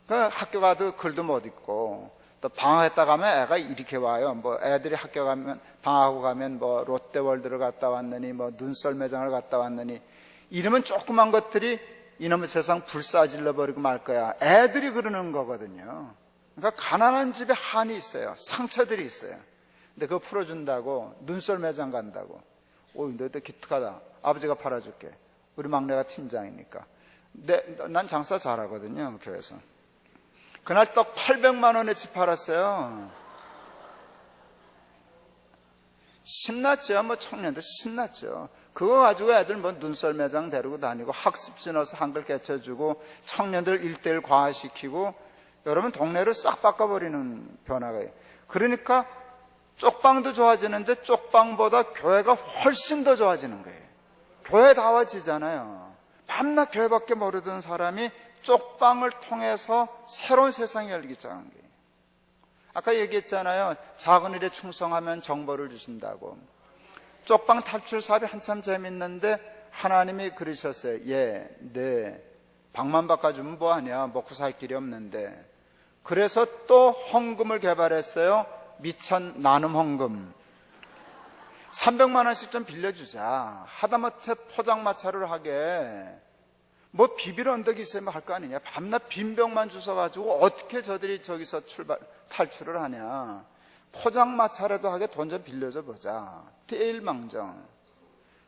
A: 그 학교 가도 글도 못 읽고, 또 방학했다 가면 애가 이렇게 와요. 뭐 애들이 학교 가면, 방학하고 가면 뭐 롯데월드를 갔다 왔느니, 뭐 눈썰 매장을 갔다 왔느니, 이러면 조그만 것들이 이놈의 세상 불사질러 버리고 말 거야. 애들이 그러는 거거든요. 그러니까 가난한 집에 한이 있어요. 상처들이 있어요. 근데 그거 풀어준다고 눈썰 매장 간다고. 오, 너도 기특하다. 아버지가 팔아줄게. 우리 막내가 팀장이니까. 난 장사 잘하거든요, 교회에서. 그날 떡 800만 원에 팔았어요. 신났죠. 뭐 청년들 신났죠. 그거 가지고 애들 뭐 눈썰 매장 데리고 다니고 학습지 넣어서 한글 깨쳐주고 청년들 1:1 과시키고, 여러분 동네를 싹 바꿔버리는 변화가 있어요. 그러니까 쪽방도 좋아지는데 쪽방보다 교회가 훨씬 더 좋아지는 거예요. 교회다워지잖아요. 밤낮 교회밖에 모르던 사람이 쪽방을 통해서 새로운 세상이 열리기 시작한 거예요. 아까 얘기했잖아요. 작은 일에 충성하면 정보를 주신다고. 쪽방 탈출 사업이 한참 재밌는데 하나님이 그러셨어요. 예, 네. 방만 바꿔주면 뭐하냐. 먹고 살 길이 없는데. 그래서 또 헌금을 개발했어요. 미천 나눔 헌금. 300만 원씩 좀 빌려주자. 하다못해 포장마차를 하게. 뭐 비빌 언덕이 있으면 할 거 아니냐. 밤낮 빈병만 주워가지고 어떻게 저들이 저기서 탈출을 하냐. 포장마차라도 하게 돈 좀 빌려줘 보자. 대일망정.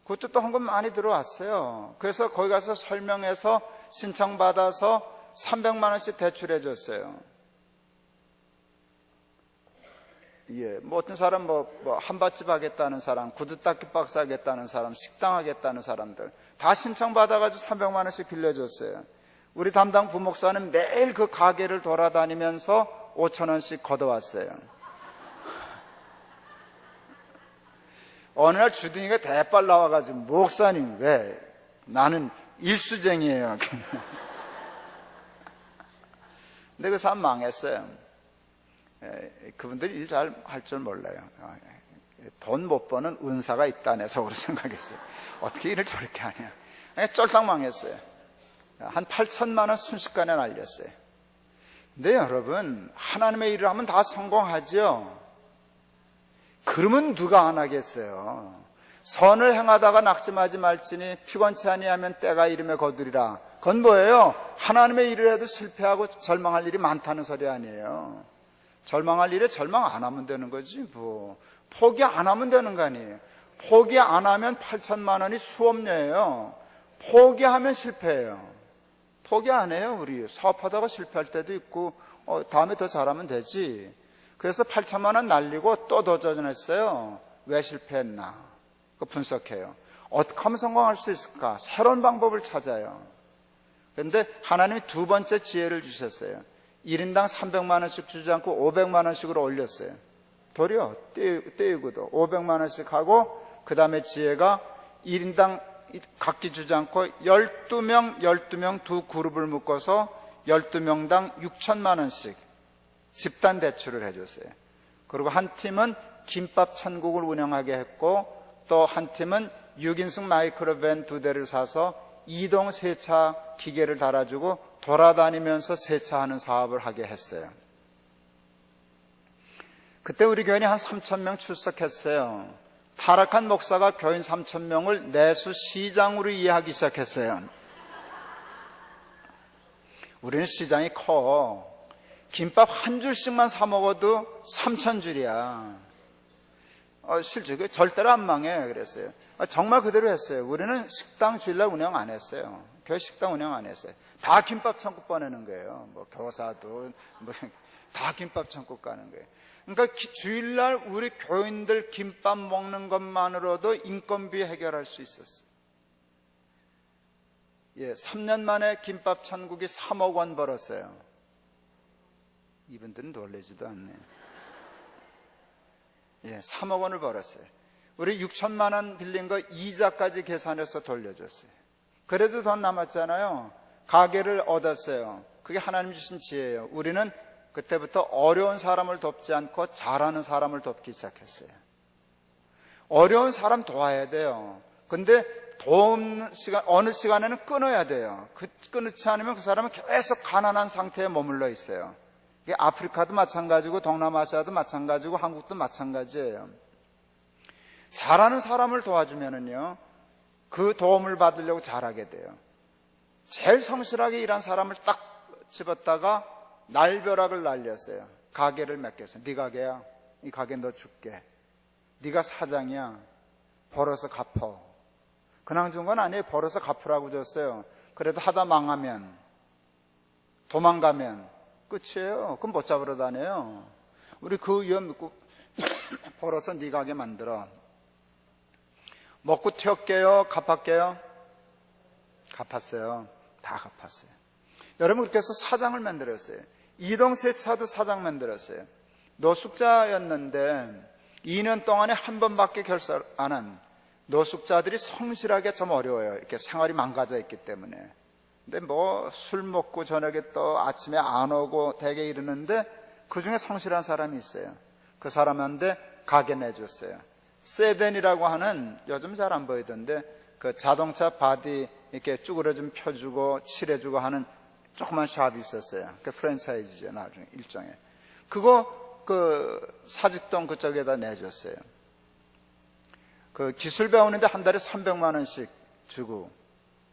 A: 그것도 또 헌금 많이 들어왔어요. 그래서 거기 가서 설명해서 신청받아서 300만 원씩 대출해 줬어요. 예, 뭐 어떤 사람 뭐 한밭집 하겠다는 사람, 구두 닦기 박스 하겠다는 사람, 식당 하겠다는 사람들 다 신청받아가지고 300만 원씩 빌려줬어요. 우리 담당 부목사는 매일 그 가게를 돌아다니면서 5천 원씩 걷어왔어요. 어느 날 주둥이가 대빨 나와가지고 목사님 왜? 나는 일수쟁이에요. 근데 그 사람 망했어요. 그분들이 일 잘 할 줄 몰라요. 돈 못 버는 은사가 있다네 속으로 생각했어요. 어떻게 일을 저렇게 하냐. 쫄딱 망했어요. 한 8천만 원 순식간에 날렸어요. 근데 여러분, 하나님의 일을 하면 다 성공하죠. 그러면 누가 안 하겠어요. 선을 행하다가 낙심하지 말지니 피곤치 아니하면 때가 이름에 거두리라. 그건 뭐예요? 하나님의 일을 해도 실패하고 절망할 일이 많다는 소리 아니에요. 절망할 일에 절망 안 하면 되는 거지 뭐. 포기 안 하면 되는 거 아니에요. 포기 안 하면 8천만 원이 수업료예요. 포기하면 실패해요. 포기 안 해요. 우리 사업하다가 실패할 때도 있고 다음에 더 잘하면 되지. 그래서 8천만 원 날리고 또 도전했어요. 왜 실패했나? 그 분석해요. 어떻게 하면 성공할 수 있을까? 새로운 방법을 찾아요. 그런데 하나님이 두 번째 지혜를 주셨어요. 1인당 300만 원씩 주지 않고 500만 원씩으로 올렸어요. 도리어 떼우고도 500만 원씩 하고 그 다음에 지혜가 1인당 각기 주지 않고 12명 두 그룹을 묶어서 12명당 6천만 원씩 집단 대출을 해줬어요. 그리고 한 팀은 김밥 천국을 운영하게 했고 또 한 팀은 6인승 마이크로밴 2대를 사서 이동 세차 기계를 달아주고 돌아다니면서 세차하는 사업을 하게 했어요. 그때 우리 교인이 한 3,000명 출석했어요. 타락한 목사가 교인 3,000명을 내수 시장으로 이해하기 시작했어요. 우리는 시장이 커. 김밥 한 줄씩만 사 먹어도 3,000줄이야. 실제 절대로 안 망해 그랬어요. 정말 그대로 했어요. 우리는 식당 주일날 운영 안 했어요. 교회 식당 운영 안 했어요. 다 김밥 천국 보내는 거예요. 뭐 교사도 다 김밥 천국 가는 거예요. 그러니까 주일날 우리 교인들 김밥 먹는 것만으로도 인건비 해결할 수 있었어요. 예, 3년 만에 김밥 천국이 3억 원 벌었어요. 이분들은 놀라지도 않네요. 예, 3억 원을 벌었어요. 우리 6천만 원 빌린 거 이자까지 계산해서 돌려줬어요. 그래도 돈 남았잖아요. 가게를 얻었어요. 그게 하나님 주신 지혜예요. 우리는 그때부터 어려운 사람을 돕지 않고 잘하는 사람을 돕기 시작했어요. 어려운 사람 도와야 돼요. 근데 도움 시간, 어느 시간에는 끊어야 돼요. 끊지 않으면 그 사람은 계속 가난한 상태에 머물러 있어요. 이게 아프리카도 마찬가지고 동남아시아도 마찬가지고 한국도 마찬가지예요. 잘하는 사람을 도와주면은요, 그 도움을 받으려고 잘하게 돼요. 제일 성실하게 일한 사람을 딱 집었다가 날벼락을 날렸어요. 가게를 맡겼어요. 네 가게야. 이 가게 너 줄게. 네가 사장이야. 벌어서 갚어. 그냥 준 건 아니에요. 벌어서 갚으라고 줬어요. 그래도 하다 망하면, 도망가면 끝이에요. 그럼 못 잡으러 다녀요. 우리 그 위험 믿고 벌어서 네 가게 만들어. 먹고 튀었게요? 갚았게요? 갚았어요. 다 갚았어요. 여러분, 그렇게 해서 사장을 만들었어요. 이동세차도 사장 만들었어요. 노숙자였는데 2년 동안에 한 번밖에 결사 안 한 노숙자들이 성실하게 좀 어려워요. 이렇게 생활이 망가져 있기 때문에. 근데 뭐 술 먹고 저녁에 또 아침에 안 오고 대개 이러는데 그 중에 성실한 사람이 있어요. 그 사람한테 가게 내줬어요. 세덴이라고 하는, 요즘 잘 안 보이던데, 그 자동차 바디 이렇게 쭈그려 좀 펴주고 칠해주고 하는 조그만 샵이 있었어요. 그 프랜차이즈죠, 나중에 일종의. 그거 그 사직동 그쪽에다 내줬어요. 그 기술 배우는데 한 달에 300만 원씩 주고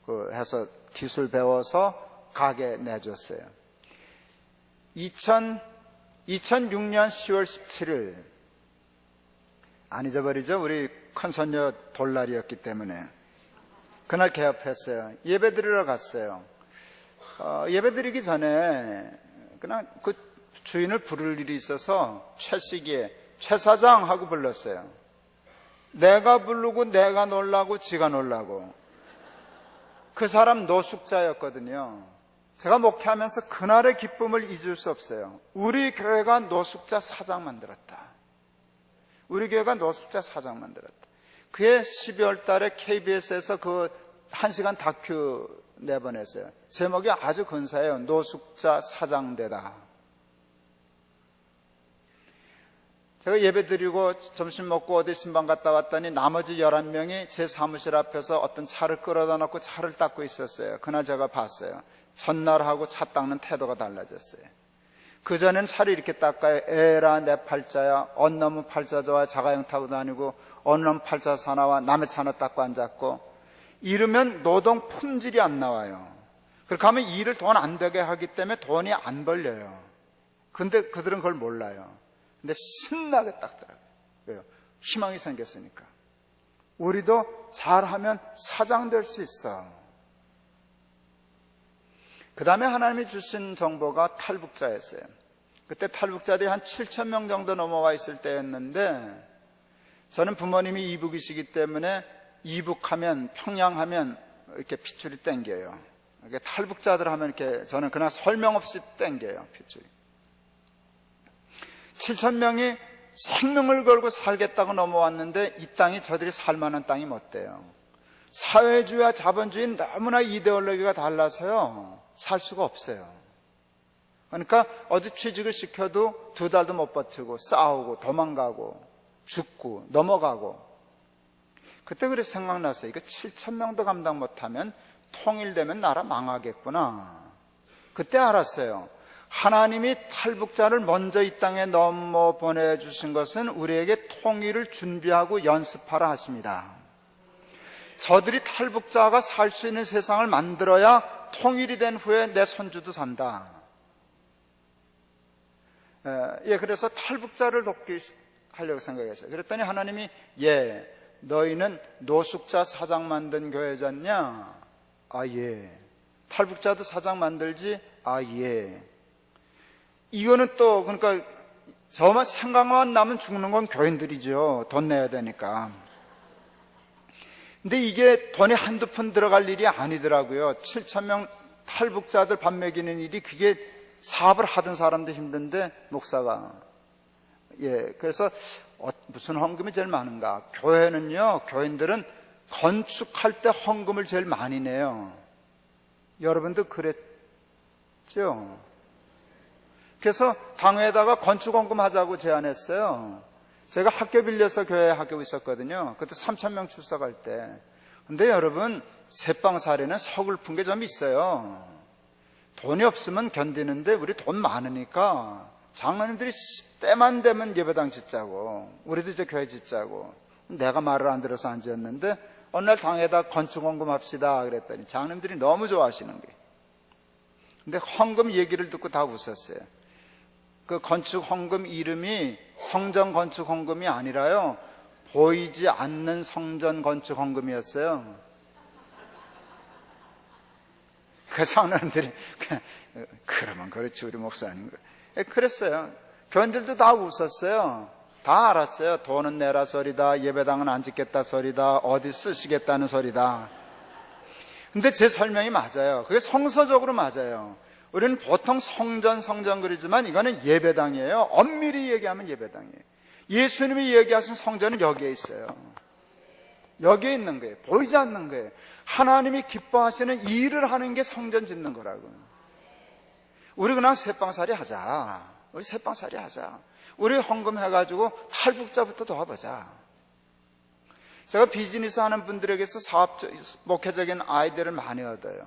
A: 그 해서 기술 배워서 가게 내줬어요. 2006년 10월 17일 안 잊어버리죠? 우리 큰손녀 돌날이었기 때문에 그날 개업했어요. 예배 드리러 갔어요. 예배 드리기 전에 그냥 그 주인을 부를 일이 있어서 최씨기에 최 사장 하고 불렀어요. 내가 부르고 내가 놀라고 지가 놀라고. 그 사람 노숙자였거든요. 제가 목회하면서 그날의 기쁨을 잊을 수 없어요. 우리 교회가 노숙자 사장 만들었다. 우리 교회가 노숙자 사장 만들었다. 그해 12월 달에 KBS에서 그 1시간 다큐 내보냈어요. 제목이 아주 근사해요. 노숙자 사장되다. 제가 예배 드리고 점심 먹고 어디 신방 갔다 왔더니 나머지 11명이 제 사무실 앞에서 어떤 차를 끌어다 놓고 차를 닦고 있었어요. 그날 제가 봤어요. 전날하고 차 닦는 태도가 달라졌어요. 그전엔 차를 이렇게 닦아요. 에라 내 팔자야. 언 놈은 팔자 좋아 자가용 타고 다니고 언 놈은 팔자 사나와 남의 차나 닦고 앉았고 이러면 노동 품질이 안 나와요. 그렇게 하면 일을 돈 안 되게 하기 때문에 돈이 안 벌려요. 근데 그들은 그걸 몰라요. 근데 신나게 닦더라고요. 왜요? 희망이 생겼으니까. 우리도 잘하면 사장 될 수 있어. 그 다음에 하나님이 주신 정보가 탈북자였어요. 그때 탈북자들이 한 7,000명 정도 넘어와 있을 때였는데 저는 부모님이 이북이시기 때문에 이북하면 평양하면 이렇게 핏줄이 땡겨요. 이렇게 탈북자들 하면 이렇게 저는 그냥 설명 없이 땡겨요. 핏줄이. 7,000명이 생명을 걸고 살겠다고 넘어왔는데 이 땅이 저들이 살만한 땅이 못 돼요. 사회주의와 자본주의는 너무나 이데올로기가 달라서요. 살 수가 없어요. 그러니까 어디 취직을 시켜도 2달도 못 버티고 싸우고 도망가고 죽고 넘어가고. 그때 그래 생각났어요. 이거 7,000명도 감당 못하면 통일되면 나라 망하겠구나. 그때 알았어요. 하나님이 탈북자를 먼저 이 땅에 넘어 보내주신 것은 우리에게 통일을 준비하고 연습하라 하십니다. 저들이 탈북자가 살 수 있는 세상을 만들어야 통일이 된 후에 내 손주도 산다. 그래서 탈북자를 돕기 하려고 생각했어요. 그랬더니 하나님이 너희는 노숙자 사장 만든 교회잖냐? 아, 예. 탈북자도 사장 만들지? 아, 예. 이거는 또 그러니까 저만 생각만 나면 죽는 건 교인들이죠. 돈 내야 되니까. 근데 이게 돈이 한두 푼 들어갈 일이 아니더라고요. 7,000명 탈북자들 밥 먹이는 일이 그게 사업을 하던 사람도 힘든데 목사가 그래서 무슨 헌금이 제일 많은가? 교회는요, 교인들은 건축할 때 헌금을 제일 많이 내요. 여러분도 그랬죠? 그래서 당회에다가 건축헌금 하자고 제안했어요. 제가 학교 빌려서 교회에 학교 있었거든요. 그때 3,000명 출석할 때. 근데 여러분, 새빵살이는 서글픈 게 좀 있어요. 돈이 없으면 견디는데 우리 돈 많으니까 장로님들이 때만 되면 예배당 짓자고, 우리도 이제 교회 짓자고. 내가 말을 안 들어서 안 지었는데 어느 날 당에다 건축헌금 합시다 그랬더니 장로님들이 너무 좋아하시는 거예요. 근데 헌금 얘기를 듣고 다 웃었어요. 그 건축헌금 이름이 성전 건축헌금이 아니라요, 보이지 않는 성전 건축헌금이었어요. 그 장로님들이 그러면 그렇지 우리 목사님. 그랬어요. 교인들도 다 웃었어요. 다 알았어요. 돈은 내라 소리다, 예배당은 안 짓겠다 소리다, 어디 쓰시겠다는 소리다. 근데 제 설명이 맞아요. 그게 성서적으로 맞아요. 우리는 보통 성전 그러지만 이거는 예배당이에요. 엄밀히 얘기하면 예배당이에요. 예수님이 얘기하신 성전은 여기에 있어요. 여기에 있는 거예요. 보이지 않는 거예요. 하나님이 기뻐하시는 일을 하는 게 성전 짓는 거라고. 우리 그냥 새빵살이 하자. 우리 새빵살이 하자. 우리 헌금해가지고 탈북자부터 도와보자. 제가 비즈니스 하는 분들에게서 목회적인 아이디어를 많이 얻어요.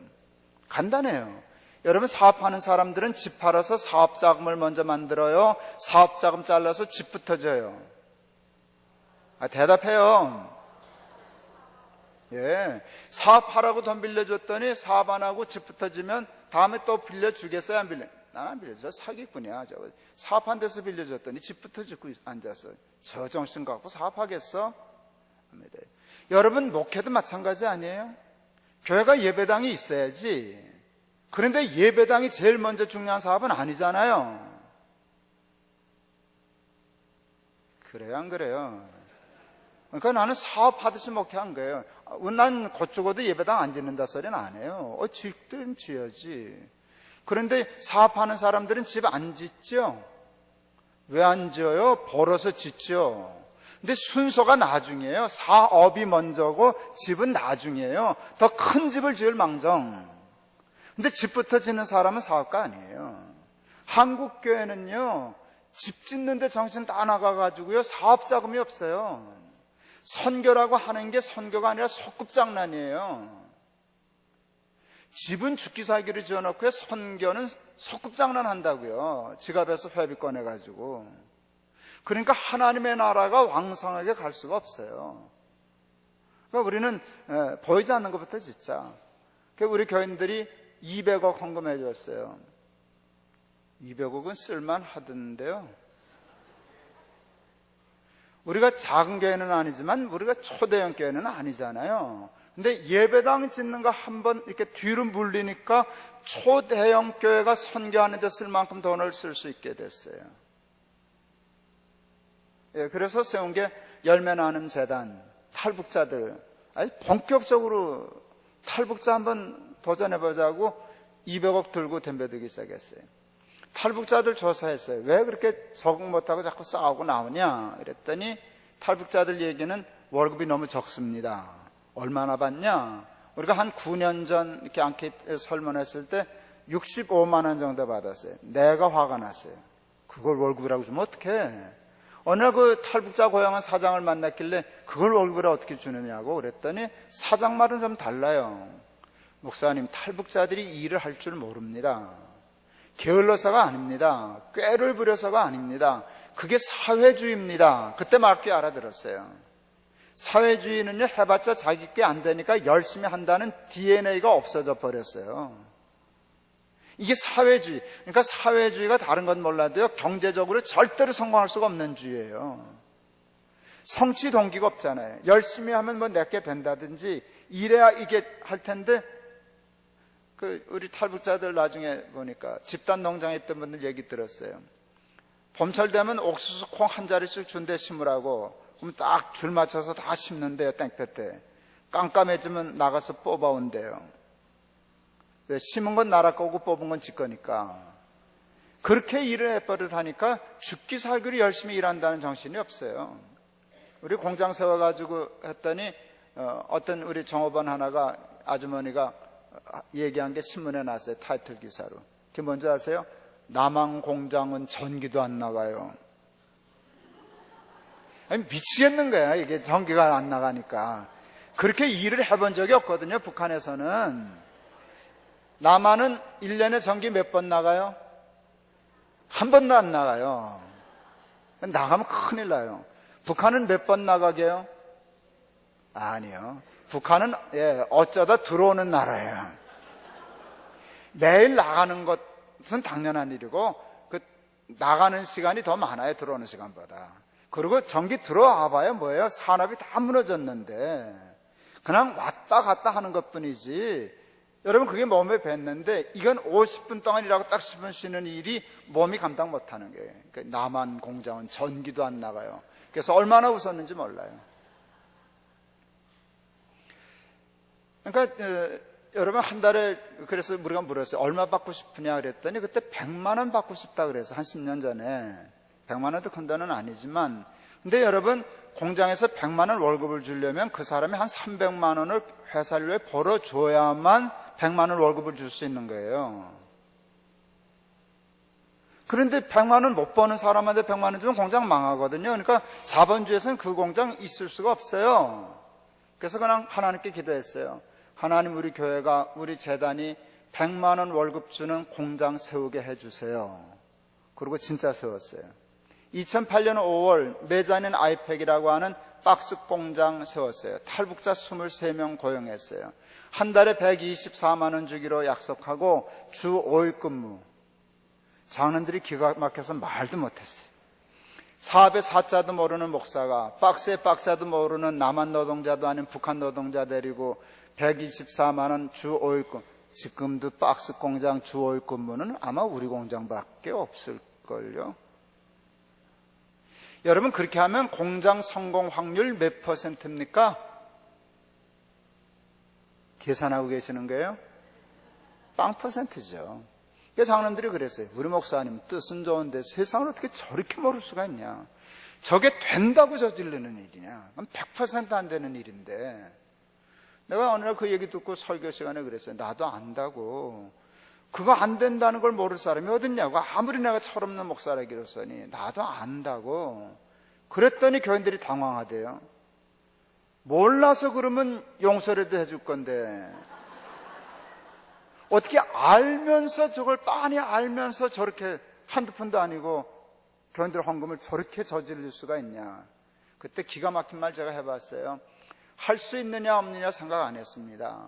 A: 간단해요. 여러분, 사업하는 사람들은 집 팔아서 사업자금을 먼저 만들어요? 사업자금 잘라서 집부터 줘요? 대답해요. 예, 사업하라고 돈 빌려줬더니 사업 안 하고 집부터 지면 다음에 또 빌려주겠어요? 안 빌려? 난 안 빌려줘. 사기꾼이야. 저거. 사업한 데서 빌려줬더니 집부터 짓고 앉아서 저 정신 갖고 사업하겠어? 합니다. 여러분, 목회도 마찬가지 아니에요? 교회가 예배당이 있어야지. 그런데 예배당이 제일 먼저 중요한 사업은 아니잖아요. 그래요, 안 그래요? 그러니까 나는 사업하듯이 목회한 거예요. 난 고추고도 예배당 안 짓는다 소리는 안 해요. 짓든 지어야지. 그런데 사업하는 사람들은 집 안 짓죠? 왜 안 지어요? 벌어서 짓죠. 근데 순서가 나중이에요. 사업이 먼저고 집은 나중이에요. 더 큰 집을 지을 망정. 근데 집부터 짓는 사람은 사업가 아니에요. 한국 교회는요, 집 짓는데 정신 다 나가가지고요, 사업 자금이 없어요. 선교라고 하는 게 선교가 아니라 소꿉장난이에요. 집은 죽기 살기로 지어놓고요, 선교는 소꿉장난 한다고요. 지갑에서 회비 꺼내가지고. 그러니까 하나님의 나라가 왕성하게 갈 수가 없어요. 그러니까 우리는 보이지 않는 것부터 짓자. 그러니까 우리 교인들이 200억 헌금해 줬어요. 200억은 쓸만하던데요. 우리가 작은 교회는 아니지만 우리가 초대형 교회는 아니잖아요. 근데 예배당 짓는 거 한번 이렇게 뒤로 물리니까 초대형 교회가 선교하는 데 쓸 만큼 돈을 쓸 수 있게 됐어요. 예, 그래서 세운 게 열매 나눔 재단, 탈북자들, 아주 본격적으로 탈북자 한번 도전해보자고 200억 들고 덤벼들기 시작했어요. 탈북자들 조사했어요. 왜 그렇게 적응 못하고 자꾸 싸우고 나오냐 그랬더니 탈북자들 얘기는 월급이 너무 적습니다. 얼마나 받냐? 우리가 한 9년 전 이렇게 앙케이트 설문했을 때 65만 원 정도 받았어요. 내가 화가 났어요. 그걸 월급이라고 주면 어떡해? 어느 날 그 탈북자 고향한 사장을 만났길래 그걸 월급이라 어떻게 주느냐고 그랬더니 사장 말은 좀 달라요. 목사님, 탈북자들이 일을 할 줄 모릅니다. 게을러서가 아닙니다. 꾀를 부려서가 아닙니다. 그게 사회주의입니다. 그때 말귀 알아들었어요. 사회주의는요, 해봤자 자기 꽤 안 되니까 열심히 한다는 DNA가 없어져 버렸어요. 이게 사회주의. 그러니까 사회주의가 다른 건 몰라도요, 경제적으로 절대로 성공할 수가 없는 주의예요. 성취 동기가 없잖아요. 열심히 하면 뭐 내게 된다든지 이래야 이게 할 텐데, 우리 탈북자들 나중에 보니까 집단 농장에 있던 분들 얘기 들었어요. 봄철 되면 옥수수 콩 한 자리씩 준대 심으라고. 그럼 딱 줄 맞춰서 다 심는데요, 땡볕 때. 깜깜해지면 나가서 뽑아온대요. 왜? 심은 건 나라 거고 뽑은 건 지 거니까. 그렇게 일을 해버릇하니까 죽기 살기로 열심히 일한다는 정신이 없어요. 우리 공장 세워가지고 했더니 어떤 우리 종업원 하나가 아주머니가 얘기한 게 신문에 났어요. 타이틀 기사로. 그게 뭔지 아세요? 남한 공장은 전기도 안 나가요. 아니, 미치겠는 거야. 이게 전기가 안 나가니까. 그렇게 일을 해본 적이 없거든요. 북한에서는. 남한은 1년에 전기 몇 번 나가요? 한 번도 안 나가요. 나가면 큰일 나요. 북한은 몇 번 나가게 해요? 아니요. 북한은 어쩌다 들어오는 나라예요. 매일 나가는 것은 당연한 일이고 나가는 시간이 더 많아요. 들어오는 시간보다. 그리고 전기 들어와 봐요. 뭐예요? 산업이 다 무너졌는데 그냥 왔다 갔다 하는 것뿐이지. 여러분, 그게 몸에 뱄는데 이건 50분 동안 일하고 딱 10분 쉬는 일이 몸이 감당 못하는 거예요. 그러니까 남한 공장은 전기도 안 나가요. 그래서 얼마나 웃었는지 몰라요. 그러니까 여러분, 한 달에 그래서 우리가 물었어요. 얼마 받고 싶으냐 그랬더니 그때 100만 원 받고 싶다 그래서 한 10년 전에. 100만 원도 큰 돈은 아니지만, 근데 여러분, 공장에서 100만 원 월급을 주려면 그 사람이 한 300만 원을 회사료에 벌어줘야만 100만 원 월급을 줄 수 있는 거예요. 그런데 100만 원 못 버는 사람한테 100만 원 주면 공장 망하거든요. 그러니까 자본주의에서는 그 공장 있을 수가 없어요. 그래서 그냥 하나님께 기도했어요. 하나님, 우리 교회가, 우리 재단이 100만 원 월급 주는 공장 세우게 해주세요. 그리고 진짜 세웠어요. 2008년 5월 메자닌 아이팩이라고 하는 박스 공장 세웠어요. 탈북자 23명 고용했어요. 한 달에 124만 원 주기로 약속하고 주 5일 근무. 장로들이 기가 막혀서 말도 못했어요. 사업의 사자도 모르는 목사가 박스의 박자도 모르는 남한 노동자도 아닌 북한 노동자 데리고 124만 원 주 5일 근무. 지금도 박스 공장 주 5일 근무는 아마 우리 공장밖에 없을걸요. 여러분, 그렇게 하면 공장 성공 확률 몇 %입니까? 계산하고 계시는 거예요? 0%죠. 그래서 장로님들이 그랬어요. 우리 목사님 뜻은 좋은데 세상을 어떻게 저렇게 모를 수가 있냐. 저게 된다고 저지르는 일이냐. 100% 안 되는 일인데. 내가 어느 날 그 얘기 듣고 설교 시간에 그랬어요. 나도 안다고. 그거 안 된다는 걸 모를 사람이 어딨냐고. 아무리 내가 철없는 목사라기로서니 나도 안다고. 그랬더니 교인들이 당황하대요. 몰라서 그러면 용서라도 해줄 건데 어떻게 알면서 저걸 빤히 알면서 저렇게 한두 푼도 아니고 교인들 헌금을 저렇게 저지를 수가 있냐. 그때 기가 막힌 말 제가 해봤어요. 할 수 있느냐 없느냐 생각 안 했습니다.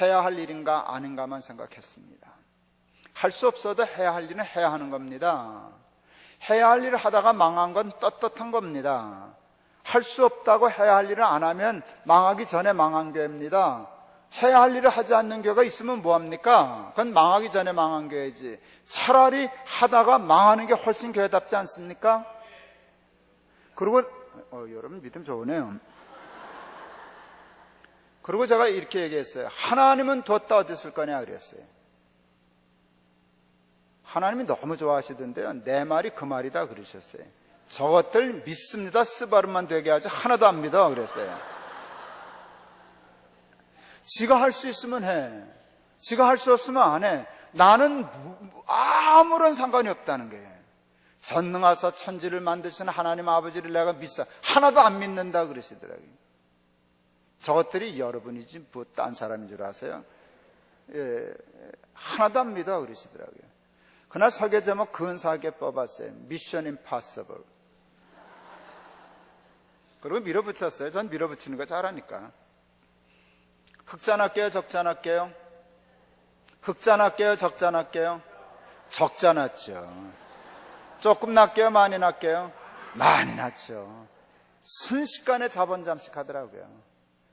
A: 해야 할 일인가 아닌가만 생각했습니다. 할 수 없어도 해야 할 일은 해야 하는 겁니다. 해야 할 일을 하다가 망한 건 떳떳한 겁니다. 할 수 없다고 해야 할 일을 안 하면 망하기 전에 망한 교회입니다. 해야 할 일을 하지 않는 교회가 있으면 뭐합니까? 그건 망하기 전에 망한 교회지. 차라리 하다가 망하는 게 훨씬 교회답지 않습니까? 그리고 여러분 믿음 좋으네요. 그리고 제가 이렇게 얘기했어요. 하나님은 뒀다 어디 쓸 거냐 그랬어요. 하나님이 너무 좋아하시던데요. 내 말이 그 말이다 그러셨어요. 저것들 믿습니다. 스바름만 되게 하지 하나도 안 믿어 그랬어요. 지가 할 수 있으면 해. 지가 할 수 없으면 안 해. 나는 아무런 상관이 없다는 거예요. 전능하사 천지를 만드시는 하나님 아버지를 내가 믿사 하나도 안 믿는다 그러시더라고요. 저것들이 여러분이지 뭐 딴 사람인 줄 아세요? 예, 하나도 안 믿어 그러시더라고요. 그날 설교 제목 근사하게 뽑았어요. 미션 임파서블. 그리고 밀어붙였어요. 전 밀어붙이는 거 잘하니까. 흑자날게요, 적자날게요? 흑자날게요, 적자날게요? 적자났죠. 조금 날게요, 많이 날게요? 많이 났죠. 순식간에 자본 잠식하더라고요.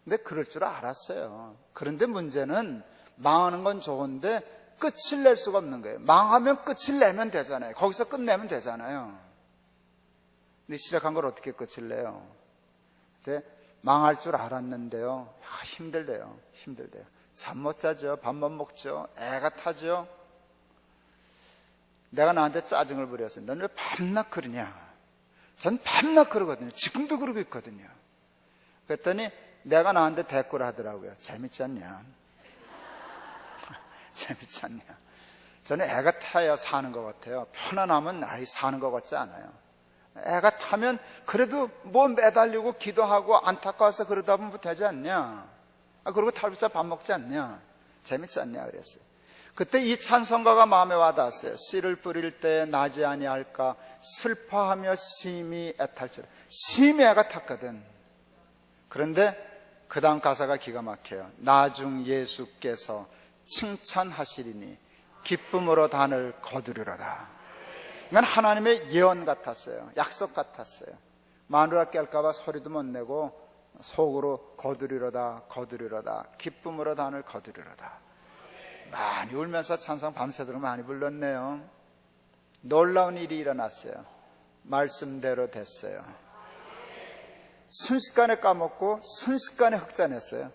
A: 근데 그럴 줄 알았어요. 그런데 문제는 망하는 건 좋은데 끝을 낼 수가 없는 거예요. 망하면 끝을 내면 되잖아요. 거기서 끝내면 되잖아요. 근데 시작한 걸 어떻게 끝을 내요? 근데 망할 줄 알았는데요. 힘들대요. 힘들대요. 잠 못 자죠. 밥 못 먹죠. 애가 타죠. 내가 나한테 짜증을 부렸어요. 넌 왜 밤낮 그러냐? 전 밤낮 그러거든요. 지금도 그러고 있거든요. 그랬더니 내가 나한테 대꾸를 하더라고요. 재밌지 않냐? 재밌지 않냐? 저는 애가 타야 사는 것 같아요. 편안하면 사는 것 같지 않아요. 애가 타면 그래도 뭐 매달리고 기도하고 안타까워서 그러다 보면 되지 않냐? 그리고 탈북자 밥 먹지 않냐? 재밌지 않냐? 그랬어요. 그때 이 찬송가가 마음에 와닿았어요. 씨를 뿌릴 때 나지 아니할까 슬퍼하며 심히 애탈처럼. 심히 애가 탔거든. 그런데 그 다음 가사가 기가 막혀요. 나중 예수께서 칭찬하시리니 기쁨으로 단을 거두리로다. 이건 하나님의 예언 같았어요. 약속 같았어요. 마누라 깰까봐 소리도 못 내고 속으로 거두리로다 거두리로다 기쁨으로 단을 거두리로다. 많이 울면서 찬송 밤새도록 많이 불렀네요. 놀라운 일이 일어났어요. 말씀대로 됐어요. 순식간에 까먹고 순식간에 흑자냈어요.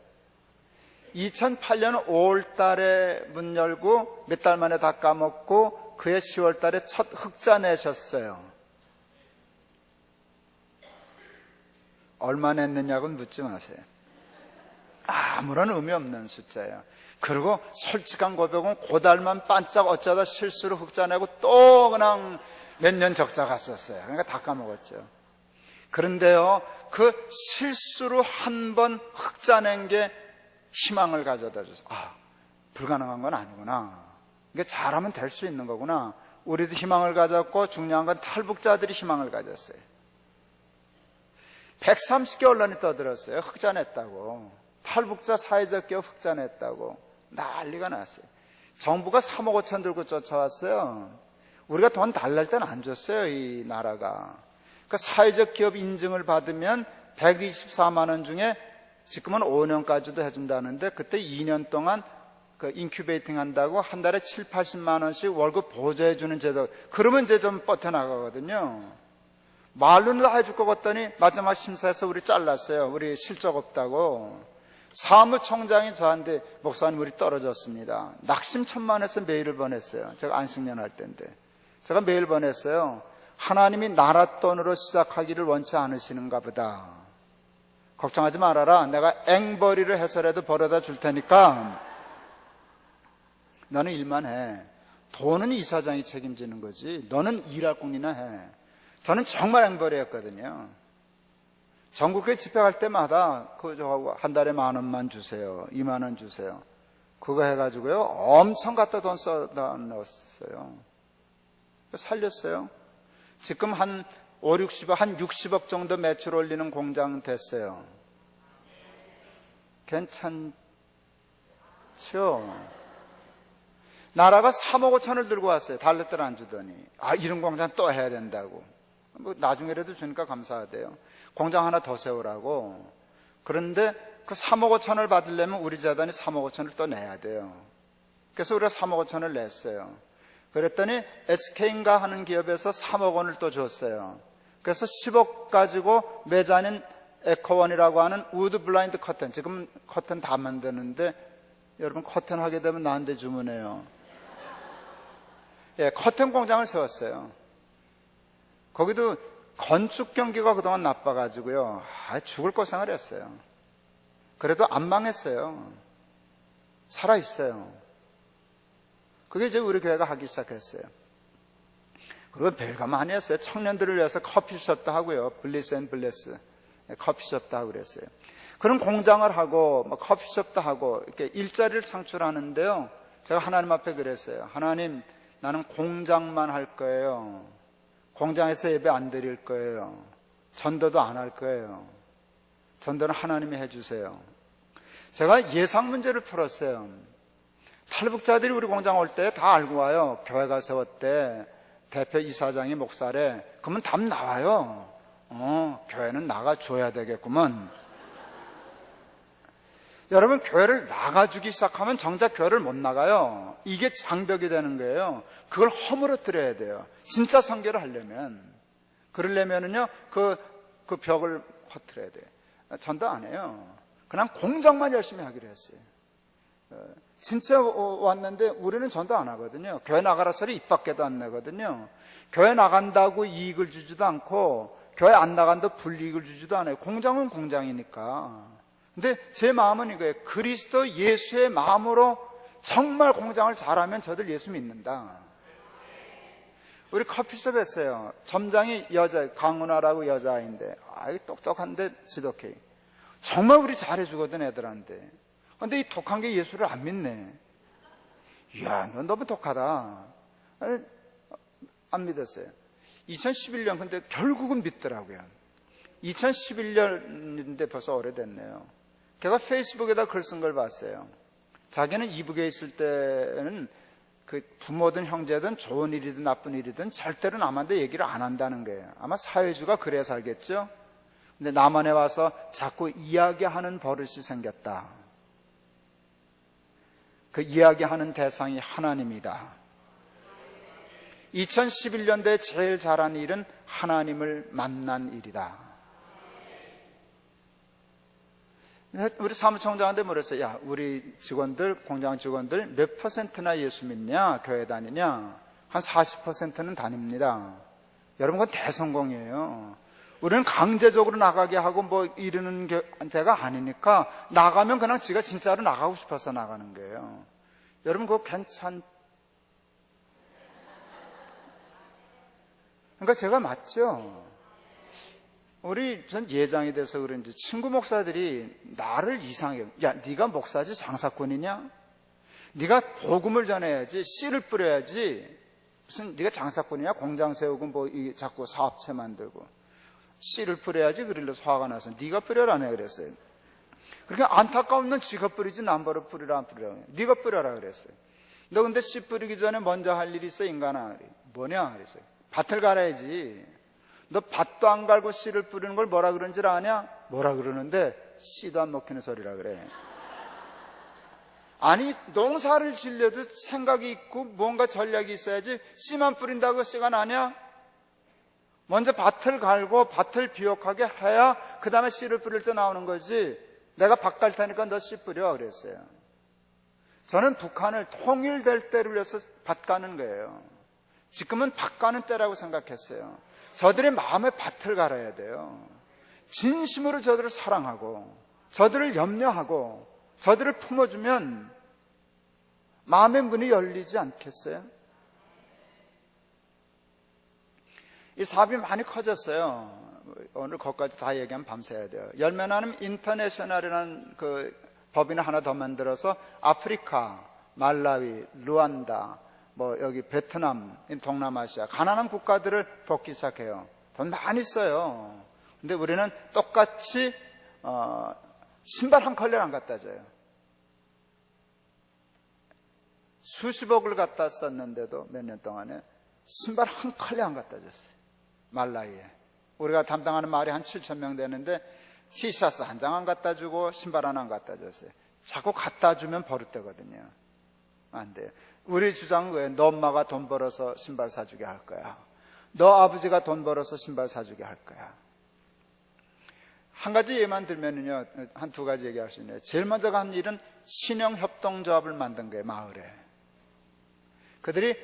A: 2008년 5월 달에 문 열고 몇 달 만에 다 까먹고 그해 10월 달에 첫 흑자내셨어요. 얼마 냈느냐고는 묻지 마세요. 아무런 의미 없는 숫자예요. 그리고 솔직한 고백은 고달만 반짝 어쩌다 실수로 흑자내고 또 그냥 몇 년 적자 갔었어요. 그러니까 다 까먹었죠. 그런데요, 그 실수로 한 번 흑자낸 게 희망을 가져다 줘서 불가능한 건 아니구나. 이게 잘하면 될 수 있는 거구나. 우리도 희망을 가졌고 중요한 건 탈북자들이 희망을 가졌어요. 130개 언론이 떠들었어요. 흑자냈다고. 탈북자 사회적 기업 흑자냈다고. 난리가 났어요. 정부가 3억 5천 들고 쫓아왔어요. 우리가 돈 달랄 땐 안 줬어요, 이 나라가. 그러니까 사회적 기업 인증을 받으면 124만 원 중에 지금은 5년까지도 해준다는데 그때 2년 동안 그 인큐베이팅 한다고 한 달에 7, 80만 원씩 월급 보조해주는 제도. 그러면 이제 좀 뻗어나가거든요. 말로는 다 해줄 것 같더니 마지막 심사에서 우리 잘랐어요. 우리 실적 없다고. 사무총장이 저한테 목사님 우리 떨어졌습니다. 낙심천만해서 메일을 보냈어요. 제가 안식년 할 때인데. 제가 메일 보냈어요. 하나님이 나라 돈으로 시작하기를 원치 않으시는가 보다. 걱정하지 말아라. 내가 앵벌이를 해서라도 벌어다 줄 테니까 너는 일만 해. 돈은 이사장이 책임지는 거지. 너는 일할 공리나 해. 저는 정말 앵벌이었거든요. 전국에 집회 갈 때마다 그거 한 달에 10,000원만 주세요. 20,000원 주세요. 그거 해가지고요. 엄청 갖다 돈 쏟아 넣었어요. 살렸어요. 지금 한 5, 60억, 한 60억 정도 매출 올리는 공장 됐어요. 괜찮죠? 나라가 3억 5천을 들고 왔어요. 달랬들 안 주더니. 아, 이런 공장 또 해야 된다고. 뭐 나중에라도 주니까 감사하대요. 공장 하나 더 세우라고. 그런데 그 3억 5천을 받으려면 우리 재단이 3억 5천을 또 내야 돼요. 그래서 우리가 3억 5천을 냈어요. 그랬더니 SK인가 하는 기업에서 3억 원을 또 줬어요. 그래서 10억 가지고 매장인 에코원이라고 하는 우드 블라인드 커튼, 지금 커튼 다 만드는데 여러분 커튼 하게 되면 나한테 주문해요. 예, 커튼 공장을 세웠어요. 거기도 건축 경기가 그동안 나빠가지고요. 죽을 고생을 했어요. 그래도 안 망했어요. 살아있어요. 그게 이제 우리 교회가 하기 시작했어요. 그리고 별거 많이 했어요. 청년들을 위해서 커피숍도 하고요. 블리스 앤 블레스 커피숍도 하고 그랬어요. 그런 공장을 하고 커피숍도 하고 이렇게 일자리를 창출하는데요. 제가 하나님 앞에 그랬어요. 하나님, 나는 공장만 할 거예요. 공장에서 예배 안 드릴 거예요. 전도도 안 할 거예요. 전도는 하나님이 해주세요. 제가 예상 문제를 풀었어요. 탈북자들이 우리 공장 올 때 다 알고 와요. 교회가 세웠대. 대표 이사장이 목사래. 그러면 답 나와요. 교회는 나가줘야 되겠구먼. 여러분, 교회를 나가주기 시작하면 정작 교회를 못 나가요. 이게 장벽이 되는 거예요. 그걸 허물어뜨려야 돼요. 진짜 선교를 하려면. 그러려면은요, 그 벽을 허뜨려야 돼요. 전도 안 해요. 그냥 공장만 열심히 하기로 했어요. 진짜 왔는데 우리는 전도 안 하거든요. 교회 나가라 소리 입 밖에도 안 내거든요. 교회 나간다고 이익을 주지도 않고 교회 안 나간다고 불이익을 주지도 않아요. 공장은 공장이니까. 근데 제 마음은 이거예요. 그리스도 예수의 마음으로 정말 공장을 잘하면 저들 예수 믿는다. 우리 커피숍 했어요. 점장이 여자, 강은하라고 여자아이인데 똑똑한데 지독해. 정말 우리 잘해주거든 애들한테. 근데 이 독한 게 예수를 안 믿네. 이야, 너 너무 독하다. 안 믿었어요. 2011년 근데 결국은 믿더라고요. 2011년인데 벌써 오래됐네요. 걔가 페이스북에다 글 쓴 걸 봤어요. 자기는 이북에 있을 때는 그 부모든 형제든 좋은 일이든 나쁜 일이든 절대로 남한테 얘기를 안 한다는 거예요. 아마 사회주가 그래야 살겠죠. 근데 남한에 와서 자꾸 이야기하는 버릇이 생겼다. 그 이야기하는 대상이 하나님이다. 2011년도에 제일 잘한 일은 하나님을 만난 일이다. 우리 사무총장한테 물었어요. 야, 우리 직원들, 공장 직원들 몇 %나 예수 믿냐? 교회 다니냐? 한 40%는 다닙니다. 여러분, 그건 대성공이에요. 우리는 강제적으로 나가게 하고 뭐 이러는 데가 아니니까 나가면 그냥 지가 진짜로 나가고 싶어서 나가는 거예요. 여러분, 그거 그러니까 제가 맞죠? 전 예장이 돼서 그런지 친구 목사들이 나를 이상해. 야, 네가 목사지 장사꾼이냐? 네가 복음을 전해야지, 씨를 뿌려야지. 무슨 네가 장사꾼이냐? 공장 세우고 뭐 자꾸 사업체 만들고. 씨를 뿌려야지. 그러려서 화가 나서 네가 뿌려라네 그랬어요. 그러니까 안타까운 넌 지가 뿌리지 남보러 뿌리라 안 뿌리라. 네가 뿌려라 그랬어요. 너 근데 씨 뿌리기 전에 먼저 할 일이 있어 인간아. 뭐냐 그랬어요. 밭을 갈아야지. 너 밭도 안 갈고 씨를 뿌리는 걸 뭐라 그러는 줄 아냐? 뭐라 그러는데 씨도 안 먹히는 소리라 그래. 아니 농사를 지려도 생각이 있고 뭔가 전략이 있어야지. 씨만 뿌린다고 씨가 나냐? 먼저 밭을 갈고 밭을 비옥하게 해야 그 다음에 씨를 뿌릴 때 나오는 거지. 내가 밭 갈 테니까 너 씨 뿌려 그랬어요. 저는 북한을 통일될 때를 위해서 밭 가는 거예요. 지금은 밭 가는 때라고 생각했어요. 저들의 마음에 밭을 갈아야 돼요. 진심으로 저들을 사랑하고 저들을 염려하고 저들을 품어주면 마음의 문이 열리지 않겠어요? 이 사업이 많이 커졌어요. 오늘 거기까지 다 얘기하면 밤새야 돼요. 열매나눔 인터내셔널이라는 그 법인을 하나 더 만들어서 아프리카, 말라위, 루안다, 뭐 여기 베트남, 동남아시아 가난한 국가들을 돕기 시작해요. 돈 많이 써요. 근데 우리는 똑같이 신발 한 컬레를 안 갖다 줘요. 수십억을 갖다 썼는데도 몇 년 동안에 신발 한 컬레 안 갖다 줬어요. 말라위에. 우리가 담당하는 마을이 한 7,000명 되는데 티셔츠 한 장 안 갖다 주고 신발 하나 안 갖다 줬어요. 자꾸 갖다 주면 버릇되거든요. 안 돼요. 우리 주장은 왜? 너 엄마가 돈 벌어서 신발 사주게 할 거야. 너 아버지가 돈 벌어서 신발 사주게 할 거야. 한 가지 예만 들면은요, 한 두 가지 얘기할 수 있네요. 제일 먼저 간 일은 신형협동조합을 만든 거예요, 마을에. 그들이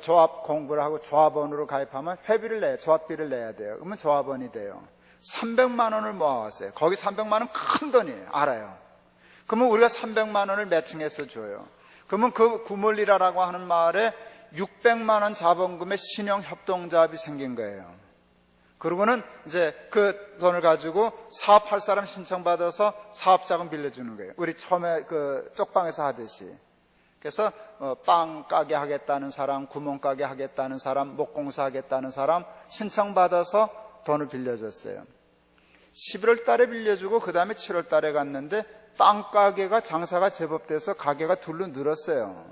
A: 조합 공부를 하고 조합원으로 가입하면 회비를 내야, 조합비를 내야 돼요. 그러면 조합원이 돼요. 300만 원을 모아왔어요. 거기 300만 원 큰 돈이에요. 알아요. 그러면 우리가 300만 원을 매칭해서 줘요. 그러면 그 구물리라라고 하는 마을에 600만 원 자본금의 신형협동조합이 생긴 거예요. 그러고는 이제 그 돈을 가지고 사업할 사람 신청받아서 사업자금 빌려주는 거예요. 우리 처음에 그 쪽방에서 하듯이. 그래서 빵 가게 하겠다는 사람, 구멍 가게 하겠다는 사람, 목공사 하겠다는 사람 신청받아서 돈을 빌려줬어요. 11월 달에 빌려주고 그 다음에 7월 달에 갔는데 빵 가게가 장사가 제법 돼서 가게가 둘로 늘었어요.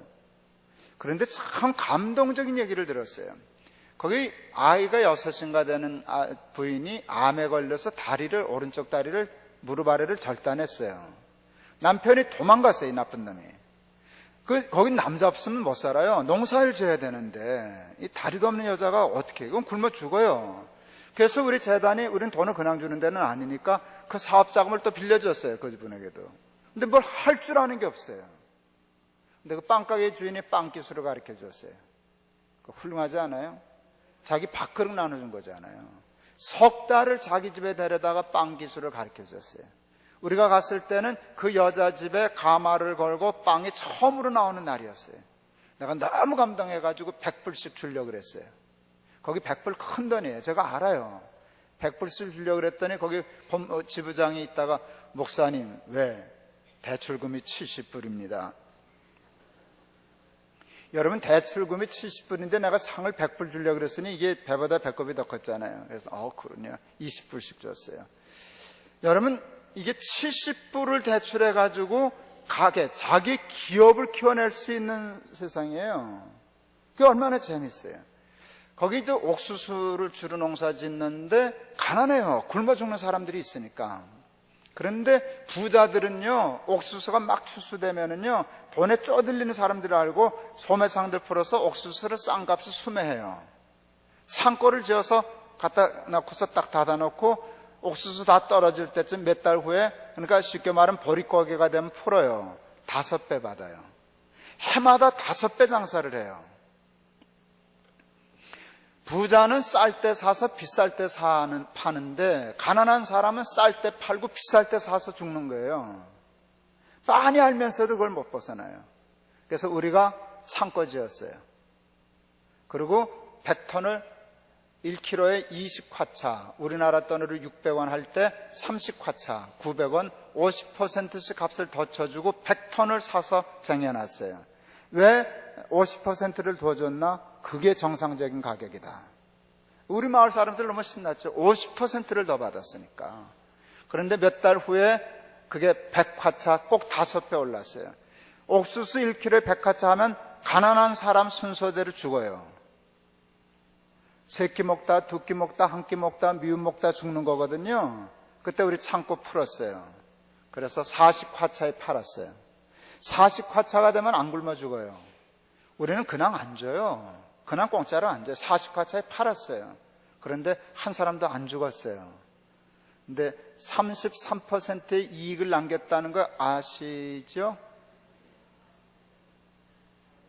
A: 그런데 참 감동적인 얘기를 들었어요. 거기 아이가 6인가 되는 부인이 암에 걸려서 오른쪽 다리를, 무릎 아래를 절단했어요. 남편이 도망갔어요, 이 나쁜 놈이. 거기 남자 없으면 못 살아요. 농사를 지어야 되는데 이 다리도 없는 여자가 어떻게, 이건 굶어 죽어요. 그래서 우리 재단이, 우린 돈을 그냥 주는 데는 아니니까 그 사업 자금을 또 빌려줬어요, 그 분에게도. 근데 뭘 할 줄 아는 게 없어요. 근데 그 빵가게 주인이 빵 기술을 가르쳐 줬어요. 훌륭하지 않아요? 자기 밥그릇 나눠준 거잖아요. 석 달을 자기 집에 데려다가 빵 기술을 가르쳐 줬어요. 우리가 갔을 때는 그 여자 집에 가마를 걸고 빵이 처음으로 나오는 날이었어요. 내가 너무 감동해가지고 100불씩 주려고 그랬어요. 거기 100불 큰 돈이에요. 제가 알아요. 100불씩 주려고 그랬더니 거기 지부장이 있다가, 목사님, 왜? 대출금이 70불입니다. 여러분, 대출금이 70불인데 내가 상을 100불 주려고 그랬으니 이게 배보다 배꼽이 더 컸잖아요. 그래서 그러냐, 20불씩 줬어요. 여러분, 이게 70불을 대출해가지고 자기 기업을 키워낼 수 있는 세상이에요. 그게 얼마나 재밌어요. 거기 이제 옥수수를 주로 농사 짓는데 가난해요. 굶어 죽는 사람들이 있으니까. 그런데 부자들은요, 옥수수가 막 추수되면은요, 돈에 쪼들리는 사람들을 알고 소매상들 풀어서 옥수수를 싼 값에 수매해요. 창고를 지어서 갖다 놓고서 딱 닫아놓고 옥수수 다 떨어질 때쯤 몇 달 후에, 그러니까 쉽게 말하면 보릿고개가 되면 풀어요. 5배 받아요. 해마다 5배 장사를 해요. 부자는 쌀 때 사서 비쌀 때 파는데, 가난한 사람은 쌀 때 팔고 비쌀 때 사서 죽는 거예요. 빤히 알면서도 그걸 못 벗어나요. 그래서 우리가 창고 지었어요. 그리고 100톤을 1kg에 20화차, 우리나라 돈으로 600원 할 때 30화차, 900원, 50%씩 값을 더 쳐주고 100톤을 사서 쟁여놨어요. 왜 50%를 더 줬나? 그게 정상적인 가격이다. 우리 마을 사람들 너무 신났죠. 50%를 더 받았으니까. 그런데 몇 달 후에 그게 100화차 꼭 5배 올랐어요. 옥수수 1kg에 100화차 하면 가난한 사람 순서대로 죽어요. 3끼 먹다, 2끼 먹다, 1끼 먹다, 미음 먹다 죽는 거거든요. 그때 우리 창고 풀었어요. 그래서 40화차에 팔았어요. 40화차가 되면 안 굶어 죽어요. 우리는 그냥 안 줘요. 그냥 공짜로 안 줘요. 40화차에 팔았어요. 그런데 한 사람도 안 죽었어요. 근데 33%의 이익을 남겼다는 거 아시죠?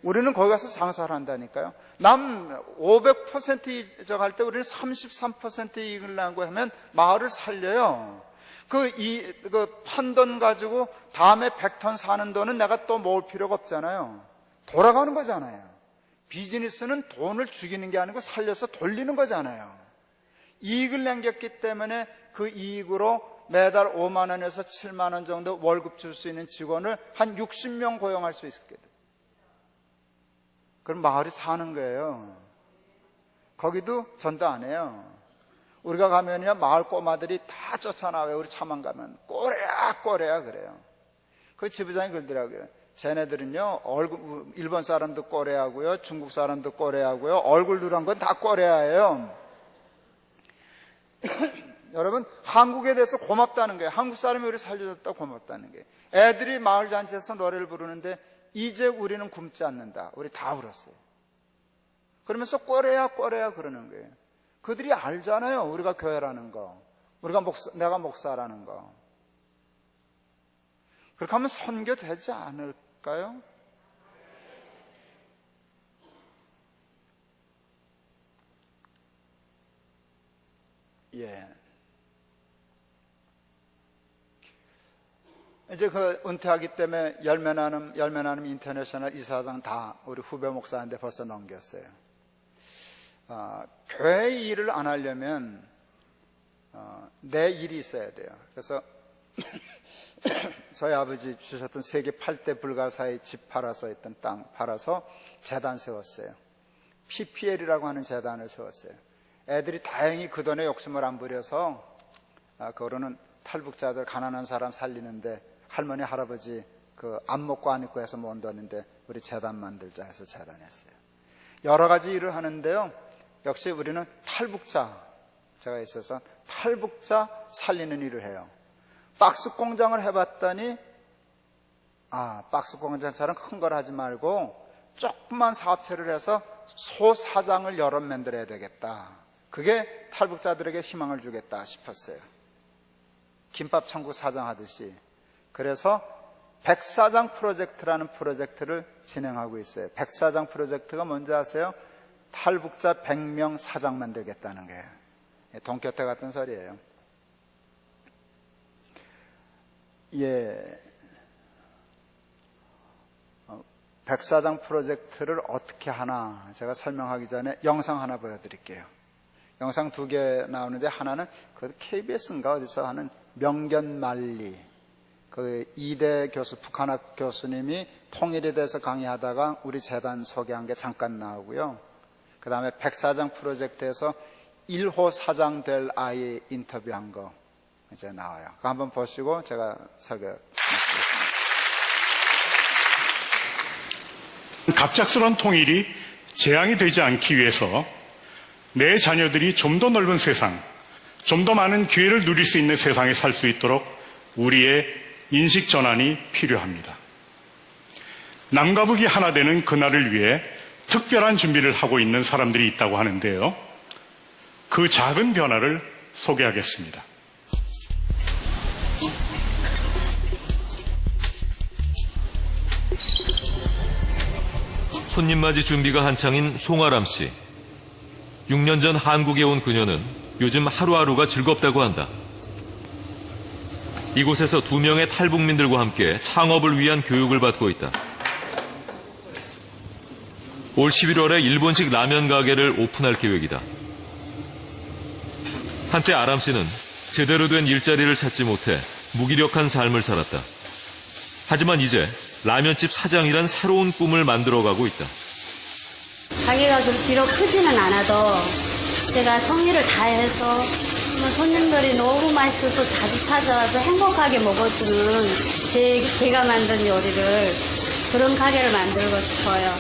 A: 우리는 거기 가서 장사를 한다니까요. 남 500% 이적할 때 우리는 33% 이익을 나고 하면 마을을 살려요. 그 판돈 가지고 다음에 100톤 사는 돈은 내가 또 모을 필요가 없잖아요. 돌아가는 거잖아요. 비즈니스는 돈을 죽이는 게 아니고 살려서 돌리는 거잖아요. 이익을 남겼기 때문에 그 이익으로 매달 5만 원에서 7만 원 정도 월급 줄 수 있는 직원을 한 60명 고용할 수 있게 돼요. 그럼 마을이 사는 거예요. 거기도 전도 안 해요. 우리가 가면요 마을 꼬마들이 다 쫓아나와요. 우리 차만 가면 꼬레야 꼬레야 그래요. 그 지부장이 그러더라고요. 쟤네들은요 일본 사람도 꼬레하고요, 중국 사람도 꼬레하고요, 얼굴 누런 건 다 꼬레야예요. 여러분, 한국에 대해서 고맙다는 거예요. 한국 사람이 우리 살려줬다 고맙다는 거예요. 애들이 마을 잔치에서 노래를 부르는데 이제 우리는 굶지 않는다. 우리 다 울었어요. 그러면서 꼬레야 꼬레야 그러는 거예요. 그들이 알잖아요. 우리가 교회라는 거, 내가 목사라는 거. 그렇게 하면 선교 되지 않을까요? 예. 이제 그 은퇴하기 때문에 열매나눔 인터내셔널 이사장 다 우리 후배 목사한테 벌써 넘겼어요. 교회 일을 안 하려면 내 일이 있어야 돼요. 그래서 저희 아버지 주셨던 세계 8대 불가사의 집 팔아서 있던 땅 팔아서 재단 세웠어요. PPL이라고 하는 재단을 세웠어요. 애들이 다행히 그 돈에 욕심을 안 부려서 그거로는 탈북자들 가난한 사람 살리는데 할머니 할아버지 그 안 먹고 안 입고 해서 못 돈인데 우리 재단 만들자 해서 재단했어요. 여러 가지 일을 하는데요. 역시 우리는 탈북자가 있어서 탈북자 살리는 일을 해요. 박스 공장을 해봤더니 박스 공장처럼 큰 걸 하지 말고 조그만 사업체를 해서 소사장을 여러 만들어야 되겠다. 그게 탈북자들에게 희망을 주겠다 싶었어요. 김밥 천국 사장 하듯이. 그래서 백사장 프로젝트라는 프로젝트를 진행하고 있어요. 백사장 프로젝트가 뭔지 아세요? 탈북자 100명 사장 만들겠다는 거예요. 돈곁에 같은 소리예요. 예. 백사장 프로젝트를 어떻게 하나 제가 설명하기 전에 영상 하나 보여드릴게요. 영상 2개 나오는데 하나는 그 KBS인가 어디서 하는 명견말리 그 이대 교수 북한학 교수님이 통일에 대해서 강의하다가 우리 재단 소개한 게 잠깐 나오고요. 그 다음에 백사장 프로젝트에서 1호 사장 될 아이 인터뷰한 거 이제 나와요. 그거 한번 보시고 제가 소개하겠습니다.
B: 갑작스러운 통일이 재앙이 되지 않기 위해서 내 자녀들이 좀 더 넓은 세상, 좀 더 많은 기회를 누릴 수 있는 세상에 살 수 있도록 우리의 인식 전환이 필요합니다. 남과 북이 하나 되는 그날을 위해 특별한 준비를 하고 있는 사람들이 있다고 하는데요. 그 작은 변화를 소개하겠습니다.
C: 손님맞이 준비가 한창인 송아람 씨. 6년 전 한국에 온 그녀는 요즘 하루하루가 즐겁다고 한다. 이곳에서 2명의 탈북민들과 함께 창업을 위한 교육을 받고 있다. 올 11월에 일본식 라면 가게를 오픈할 계획이다. 한때 아람 씨는 제대로 된 일자리를 찾지 못해 무기력한 삶을 살았다. 하지만 이제 라면집 사장이란 새로운 꿈을 만들어가고 있다.
D: 가게가 좀 비록 크지는 않아도 제가 성의를 다해서 손님들이 너무 맛있어서 자주 찾아와서 행복하게 먹어주는 제가 만든 요리를 그런 가게를 만들고 싶어요.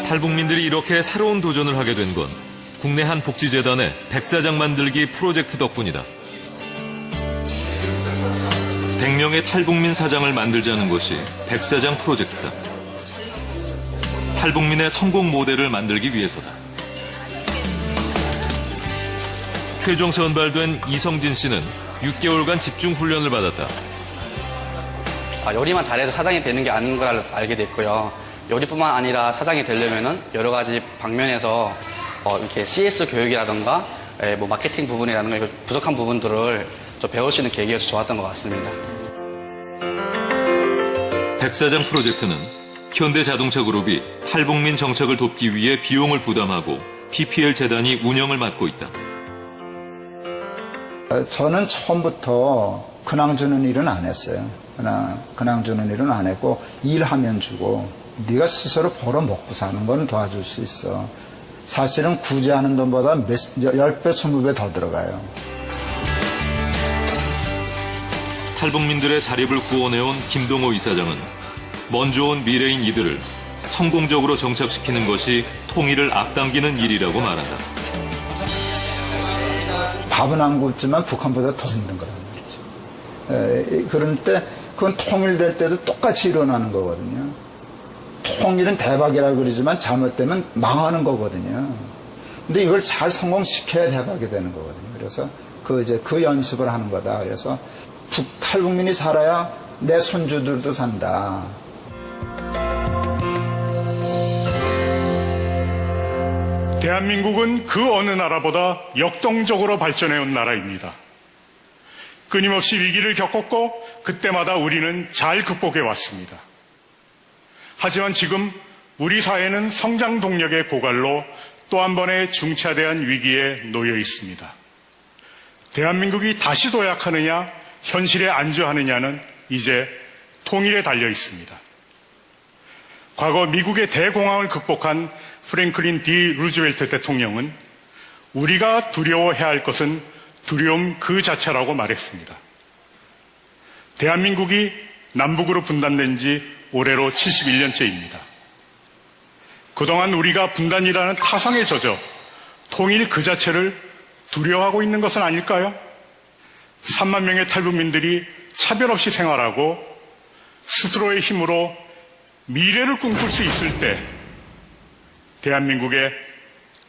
C: 탈북민들이 이렇게 새로운 도전을 하게 된 건 국내 한 복지재단의 백사장 만들기 프로젝트 덕분이다. 100명의 탈북민 사장을 만들자는 것이 백사장 프로젝트다. 탈북민의 성공 모델을 만들기 위해서다. 최종 선발된 이성진 씨는 6개월간 집중 훈련을 받았다.
E: 요리만 잘해서 사장이 되는 게 아닌 걸 알게 됐고요. 요리뿐만 아니라 사장이 되려면은 여러 가지 방면에서 이렇게 CS 교육이라든가 뭐 마케팅 부분이라든가 부족한 부분들을 좀 배울 수 있는 계기여서 좋았던 것 같습니다.
C: 백사장 프로젝트는 현대자동차그룹이 탈북민 정착을 돕기 위해 비용을 부담하고 PPL 재단이 운영을 맡고 있다.
A: 저는 처음부터 근황 주는 일은 안 했어요. 근황 주는 일은 안 했고 일하면 주고 네가 스스로 벌어 먹고 사는 건 도와줄 수 있어. 사실은 구제하는 돈보다 10배, 20배 더 들어가요.
C: 탈북민들의 자립을 구원해온 김동호 이사장은 먼저 온 미래인 이들을 성공적으로 정착시키는 것이 통일을 앞당기는 일이라고 말한다.
A: 밥은 안 굶지만 북한보다 더 힘든 거란 말이죠. 그럴 때 그건 통일될 때도 똑같이 일어나는 거거든요. 통일은 대박이라고 그러지만 잘못되면 망하는 거거든요. 근데 이걸 잘 성공시켜야 대박이 되는 거거든요. 그래서 그 연습을 하는 거다. 그래서 탈북민이 살아야 내 손주들도 산다.
B: 대한민국은 그 어느 나라보다 역동적으로 발전해온 나라입니다. 끊임없이 위기를 겪었고 그때마다 우리는 잘 극복해왔습니다. 하지만 지금 우리 사회는 성장 동력의 고갈로 또 한 번의 중차대한 위기에 놓여 있습니다. 대한민국이 다시 도약하느냐 현실에 안주하느냐는 이제 통일에 달려 있습니다. 과거 미국의 대공황을 극복한 프랭클린 D. 루즈벨트 대통령은 우리가 두려워해야 할 것은 두려움 그 자체라고 말했습니다. 대한민국이 남북으로 분단된 지 올해로 71년째입니다. 그동안 우리가 분단이라는 타성에 젖어 통일 그 자체를 두려워하고 있는 것은 아닐까요? 3만 명의 탈북민들이 차별 없이 생활하고 스스로의 힘으로 미래를 꿈꿀 수 있을 때 대한민국에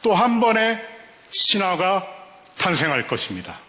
B: 또 한 번의 신화가 탄생할 것입니다.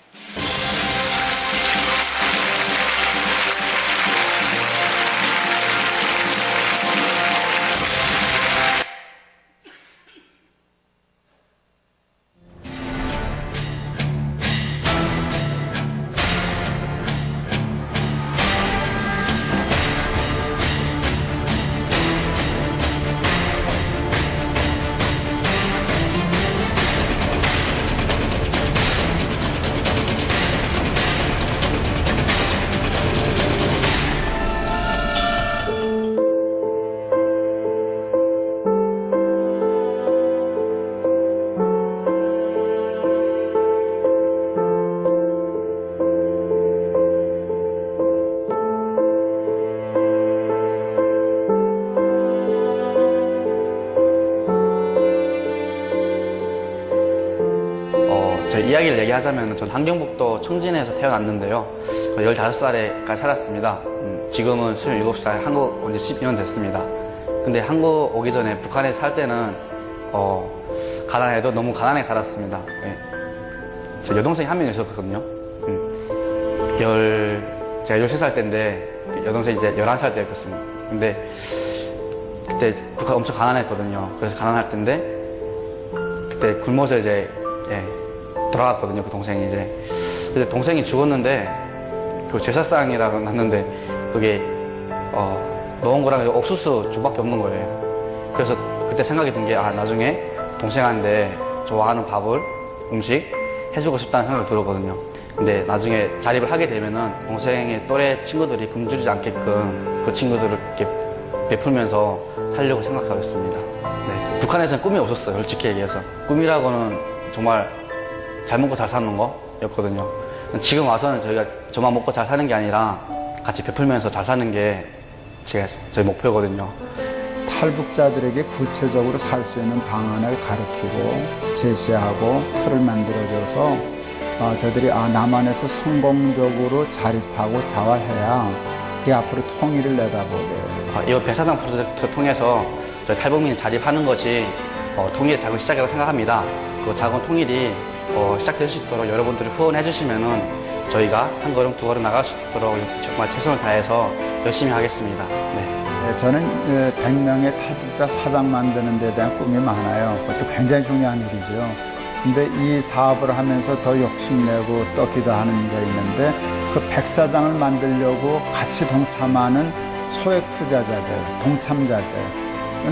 E: 이야기를 얘기하자면 전 함경북도 청진에서 태어났는데요. 15살에까지 살았습니다. 지금은 27살, 한국 온 지 12년 됐습니다. 근데 한국 오기 전에 북한에 살 때는 가난해도 너무 가난하게 살았습니다. 네. 저 여동생이 한 명 있었거든요. 제가 13살 때인데 여동생이 이제 11살 때였습니다. 근데 그때 북한 엄청 가난했거든요. 그래서 가난할 때인데 그때 굶어서 이제 돌아갔거든요. 그 동생이 이제. 근데 동생이 죽었는데 그 제사상이라고 났는데 그게 넣은 거랑 옥수수 죽밖에 없는 거예요. 그래서 그때 생각이 든 게 나중에 동생한테 좋아하는 밥을 음식 해주고 싶다는 생각이 들었거든요. 근데 나중에 자립을 하게 되면은 동생의 또래 친구들이 굶주리지 않게끔 그 친구들을 이렇게 베풀면서 살려고 생각하고 있습니다. 네. 북한에서는 꿈이 없었어요. 솔직히 얘기해서. 꿈이라고는 정말 잘 먹고 잘 사는 거였거든요. 지금 와서는 저만 먹고 잘 사는 게 아니라 같이 베풀면서 잘 사는 게 저희 목표거든요.
A: 탈북자들에게 구체적으로 살 수 있는 방안을 가르치고 제시하고 틀을 만들어줘서 저들이 남한에서 성공적으로 자립하고 자활해야 그게 앞으로 통일을 내다보게.
E: 이번 백사장 프로젝트를 통해서 저희 탈북민이 자립하는 것이 통일의 작은 시작이라고 생각합니다. 그 작은 통일이 시작될 수 있도록 여러분들이 후원해 주시면은 저희가 한 걸음 두 걸음 나갈 수 있도록 정말 최선을 다해서 열심히 하겠습니다. 네.
A: 저는 100명의 탈북자 사장 만드는 데 대한 꿈이 많아요. 그것도 굉장히 중요한 일이죠. 근데 이 사업을 하면서 더 욕심내고 또 기도하는 게 있는데 그 백사장을 만들려고 같이 동참하는 소액 투자자들, 동참자들,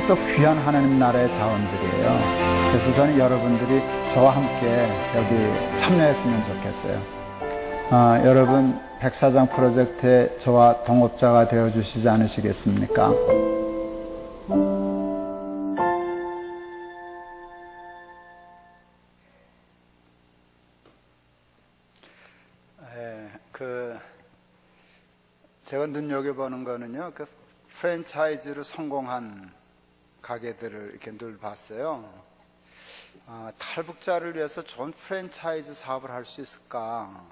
A: 또 귀한 하나님 나라의 자원들이에요. 그래서 저는 여러분들이 저와 함께 여기 참여했으면 좋겠어요. 여러분 백사장 프로젝트에 저와 동업자가 되어주시지 않으시겠습니까? 제가 눈여겨보는 거는요, 그 프랜차이즈로 성공한 가게들을 이렇게 늘 봤어요. 탈북자를 위해서 좋은 프랜차이즈 사업을 할 수 있을까?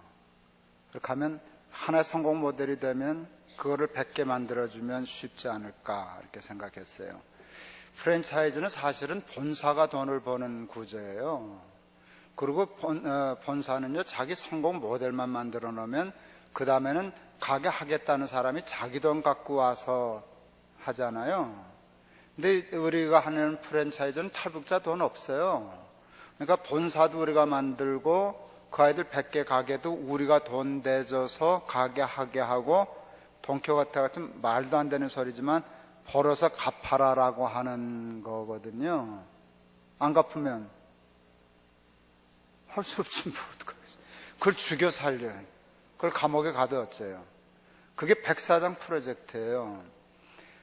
A: 그렇게 하면 하나의 성공 모델이 되면 그거를 100개 만들어주면 쉽지 않을까 이렇게 생각했어요. 프랜차이즈는 사실은 본사가 돈을 버는 구조예요. 그리고 본사는요, 자기 성공 모델만 만들어 놓으면 그 다음에는 가게 하겠다는 사람이 자기 돈 갖고 와서 하잖아요. 근데 우리가 하는 프랜차이즈는 탈북자 돈 없어요. 그러니까 본사도 우리가 만들고 그 아이들 100개 가게도 우리가 돈 내줘서 가게 하게 하고 돈키호테 같은 말도 안 되는 소리지만 벌어서 갚아라라고 하는 거거든요. 안 갚으면 할 수 없지 뭐. 그걸 죽여 살려요. 그걸 감옥에 가도 어째요. 그게 백사장 프로젝트예요.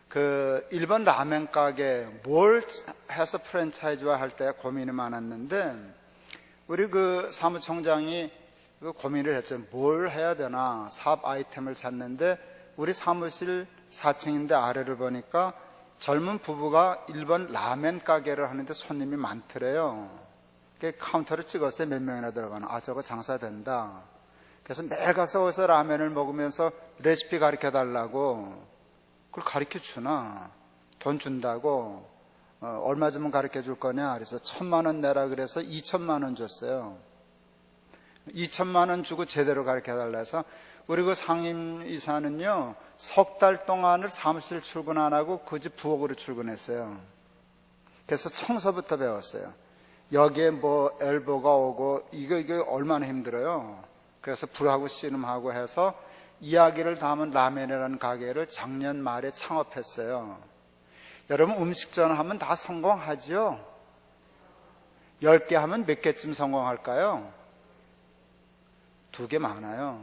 A: 그 일본 라멘 가게 뭘 해서 프랜차이즈화 할 때 고민이 많았는데 우리 그 사무총장이 그 고민을 했죠. 뭘 해야 되나 사업 아이템을 찾는데 우리 사무실 4층인데 아래를 보니까 젊은 부부가 일본 라멘 가게를 하는데 손님이 많더래요. 카운터를 찍었어요. 몇 명이나 들어가나. 저거 장사된다. 그래서 매일 가서 어디서 라면을 먹으면서 레시피 가르쳐 달라고. 그걸 가르쳐 주나? 돈 준다고. 얼마 주면 가르쳐 줄 거냐? 그래서 1,000만 원 내라 그래서 2,000만 원 줬어요. 2,000만 원 주고 제대로 가르쳐 달라 해서 우리 그 상임이사는요, 석 달 동안을 사무실 출근 안 하고 그 집 부엌으로 출근했어요. 그래서 청소부터 배웠어요. 여기에 뭐 엘보가 오고 이거 얼마나 힘들어요. 그래서 불하고 씨름하고 해서 이야기를 담은 라멘이라는 가게를 작년 말에 창업했어요. 여러분 음식점 하면 다 성공하죠? 10개 하면 몇 개쯤 성공할까요? 2개 많아요.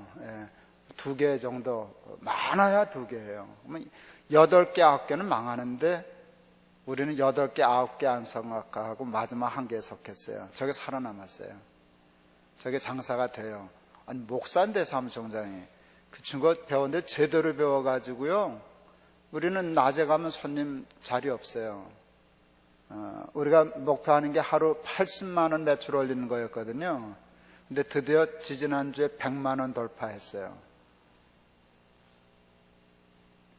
A: 2개 정도, 많아야 2개예요. 8개, 9개는 망하는데 우리는 8개, 9개 안 성공하고 마지막 1개에 속했어요. 저게 살아남았어요. 저게 장사가 돼요. 아니, 목사인데 사무총장이. 그 친구가 배웠는데 제대로 배워가지고요. 우리는 낮에 가면 손님 자리 없어요. 우리가 목표하는 게 하루 80만 원 매출 올리는 거였거든요. 근데 드디어 지지난주에 100만 원 돌파했어요.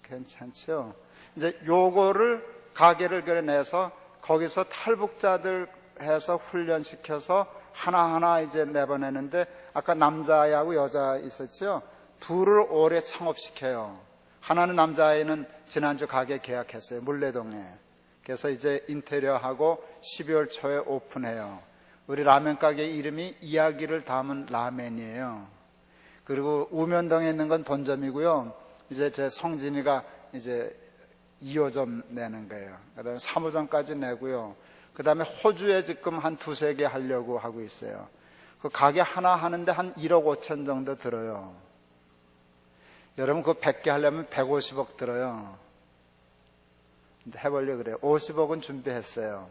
A: 괜찮죠? 이제 요거를 가게를 그려내서 거기서 탈북자들 해서 훈련시켜서 하나하나 이제 내보내는데 아까 남자아이하고 여자 있었죠? 둘을 올해 창업시켜요. 하나는 남자아이는 지난주 가게 계약했어요. 물레동에. 그래서 이제 인테리어하고 12월 초에 오픈해요. 우리 라면 가게 이름이 이야기를 담은 라멘이에요. 그리고 우면동에 있는 건 본점이고요. 이제 제 성진이가 이제 2호점 내는 거예요. 그 다음에 3호점까지 내고요. 그 다음에 호주에 지금 한 2-3개 하려고 하고 있어요. 그 가게 하나 하는데 한 1억 5천 정도 들어요. 여러분 그 100개 하려면 150억 들어요. 해보려고 그래요. 50억은 준비했어요.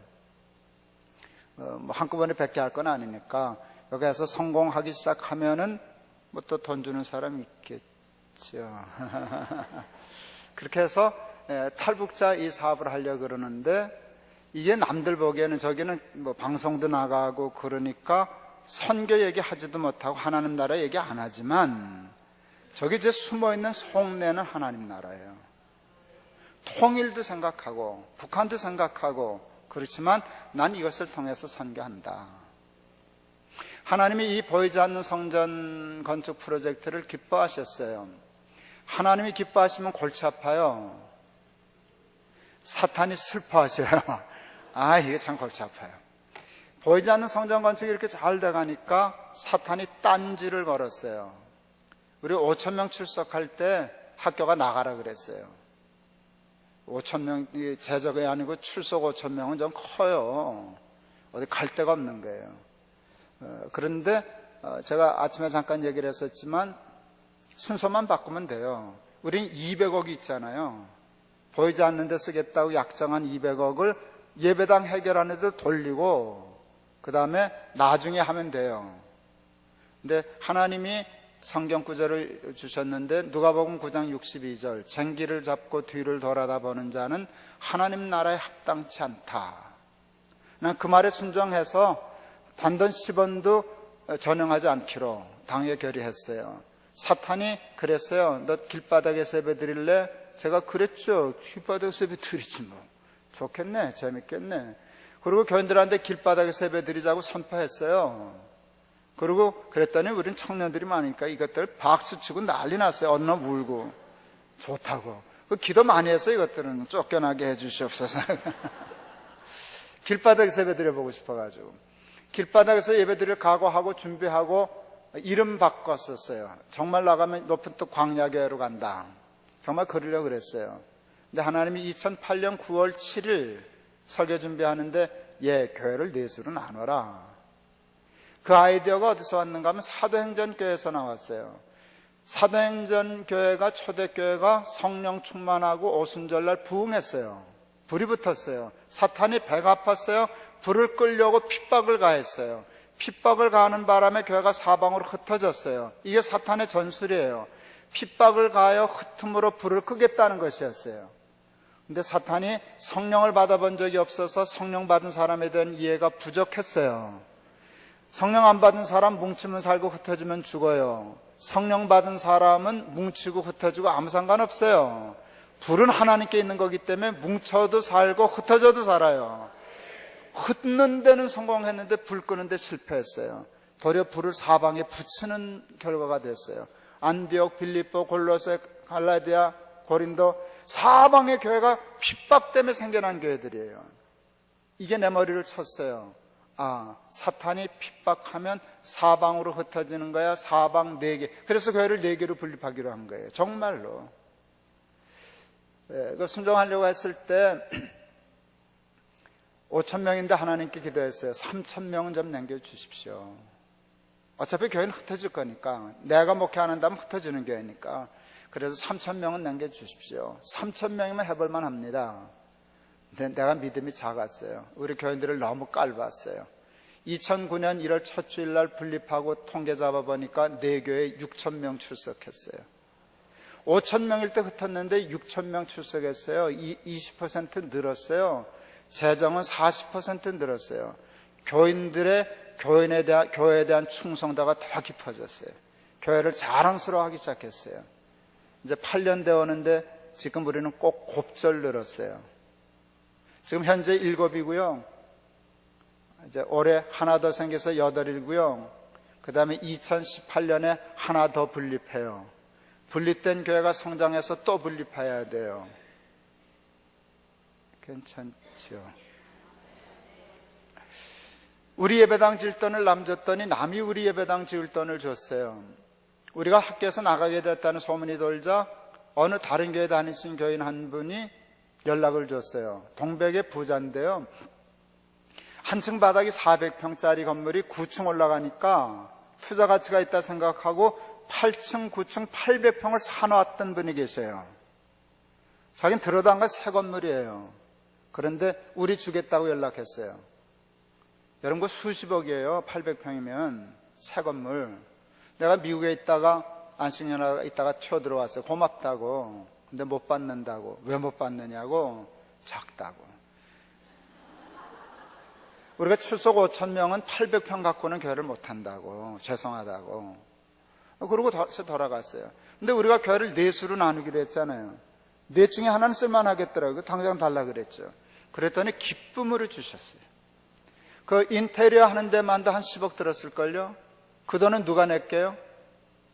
A: 뭐 한꺼번에 100개 할 건 아니니까 여기에서 성공하기 시작하면은 뭐 또 돈 주는 사람이 있겠죠. 그렇게 해서 탈북자 이 사업을 하려고 그러는데 이게 남들 보기에는 저기는 뭐 방송도 나가고 그러니까 선교 얘기하지도 못하고 하나님 나라 얘기 안 하지만 저기 이제 숨어있는 속내는 하나님 나라예요. 통일도 생각하고 북한도 생각하고 그렇지만 난 이것을 통해서 선교한다. 하나님이 이 보이지 않는 성전 건축 프로젝트를 기뻐하셨어요. 하나님이 기뻐하시면 골치 아파요. 사탄이 슬퍼하셔요. 아, 이게 참 골치 아파요. 보이지 않는 성전 건축이 이렇게 잘 돼가니까 사탄이 딴지를 걸었어요. 우리 5,000명 출석할 때 학교가 나가라 그랬어요. 5,000명 제적이 아니고 출석 5,000명은 좀 커요. 어디 갈 데가 없는 거예요. 그런데 제가 아침에 잠깐 얘기를 했었지만 순서만 바꾸면 돼요. 우린 200억이 있잖아요. 보이지 않는 데 쓰겠다고 약정한 200억을 예배당 해결하는 데 돌리고 그 다음에 나중에 하면 돼요. 근데 하나님이 성경 구절을 주셨는데 누가복음 9장 62절 쟁기를 잡고 뒤를 돌아다 보는 자는 하나님 나라에 합당치 않다. 난 그 말에 순종해서 단돈 10원도 전용하지 않기로 당에 결의했어요. 사탄이 그랬어요. 너 길바닥에서 예배 드릴래? 제가 그랬죠. 길바닥에서 예배 드리지 뭐. 좋겠네. 재밌겠네. 그리고 교인들한테 길바닥에서 예배 드리자고 선포했어요. 그리고 그랬더니 우린 청년들이 많으니까 이것들 박수치고 난리 났어요. 어느 날 울고. 좋다고. 기도 많이 했어요. 이것들은 쫓겨나게 해주시옵소서. 길바닥에서 예배 드려보고 싶어가지고. 길바닥에서 예배 드릴 각오하고 준비하고 이름 바꿨었어요. 정말 나가면 높은 또 광야교회로 간다. 정말 그러려고 그랬어요. 근데 하나님이 2008년 9월 7일 설교 준비하는데 교회를 넷으로 나눠라. 그 아이디어가 어디서 왔는가 하면 사도행전 교회에서 나왔어요. 사도행전 교회가 초대교회가 성령 충만하고 오순절날 부흥했어요. 불이 붙었어요. 사탄이 배가 아팠어요. 불을 끌려고 핍박을 가했어요. 핍박을 가하는 바람에 교회가 사방으로 흩어졌어요. 이게 사탄의 전술이에요. 핍박을 가하여 흩음으로 불을 끄겠다는 것이었어요. 근데 사탄이 성령을 받아본 적이 없어서 성령 받은 사람에 대한 이해가 부족했어요. 성령 안 받은 사람 뭉치면 살고 흩어지면 죽어요. 성령 받은 사람은 뭉치고 흩어지고 아무 상관없어요. 불은 하나님께 있는 거기 때문에 뭉쳐도 살고 흩어져도 살아요. 흩는 데는 성공했는데 불 끄는 데 실패했어요. 도리어 불을 사방에 붙이는 결과가 됐어요. 안디옥, 빌립보, 골로새, 갈라디아, 고린도 사방의 교회가 핍박 때문에 생겨난 교회들이에요. 이게 내 머리를 쳤어요. 사탄이 핍박하면 사방으로 흩어지는 거야. 사방 4개. 그래서 교회를 4개로 분립하기로 한 거예요. 정말로. 순종하려고 했을 때 5,000명인데 하나님께 기도했어요. 3,000명은 좀 남겨주십시오. 어차피 교회는 흩어질 거니까. 내가 목회한다면 흩어지는 교회니까. 그래서 3,000명은 남겨주십시오. 3,000명이면 해볼만 합니다. 근데 내가 믿음이 작았어요. 우리 교인들을 너무 깔봤어요. 2009년 1월 첫 주일날 분립하고 통계 잡아보니까 4교회에 6,000명 출석했어요. 5,000명일 때 흩었는데 6,000명 출석했어요. 20% 늘었어요. 재정은 40% 늘었어요. 교회에 대한 충성도가 더 깊어졌어요. 교회를 자랑스러워하기 시작했어요. 이제 8년 되었는데 지금 우리는 꼭 곱절 늘었어요. 지금 현재 7이고요. 이제 올해 하나 더 생겨서 8이고요. 그 다음에 2018년에 하나 더 분립해요. 분립된 교회가 성장해서 또 분립해야 돼요. 괜찮죠? 우리 예배당 질 돈을 남 줬더니 남이 우리 예배당 지을 돈을 줬어요. 우리가 학교에서 나가게 됐다는 소문이 돌자 어느 다른 교회 다니신 교인 한 분이 연락을 줬어요. 동백의 부자인데요. 한층 바닥이 400평짜리 건물이 9층 올라가니까 투자 가치가 있다 생각하고 8층, 9층, 800평을 사놓았던 분이 계세요. 자기는 들어도 안 간 새 건물이에요. 그런데 우리 주겠다고 연락했어요. 여러분 그 수십억이에요. 800평이면 새 건물. 내가 미국에 있다가 안식년에 있다가 튀어 들어왔어요. 고맙다고. 근데 못 받는다고. 왜 못 받느냐고. 작다고. 우리가 출석 5,000명은 800평 갖고는 교회를 못 한다고. 죄송하다고. 그러고 돌아갔어요. 근데 우리가 교회를 4수로 나누기로 했잖아요. 4 중에 하나는 쓸만하겠더라고요. 당장 달라 그랬죠. 그랬더니 기쁨으로 주셨어요. 그 인테리어 하는 데만도 한 10억 들었을걸요? 그 돈은 누가 낼게요?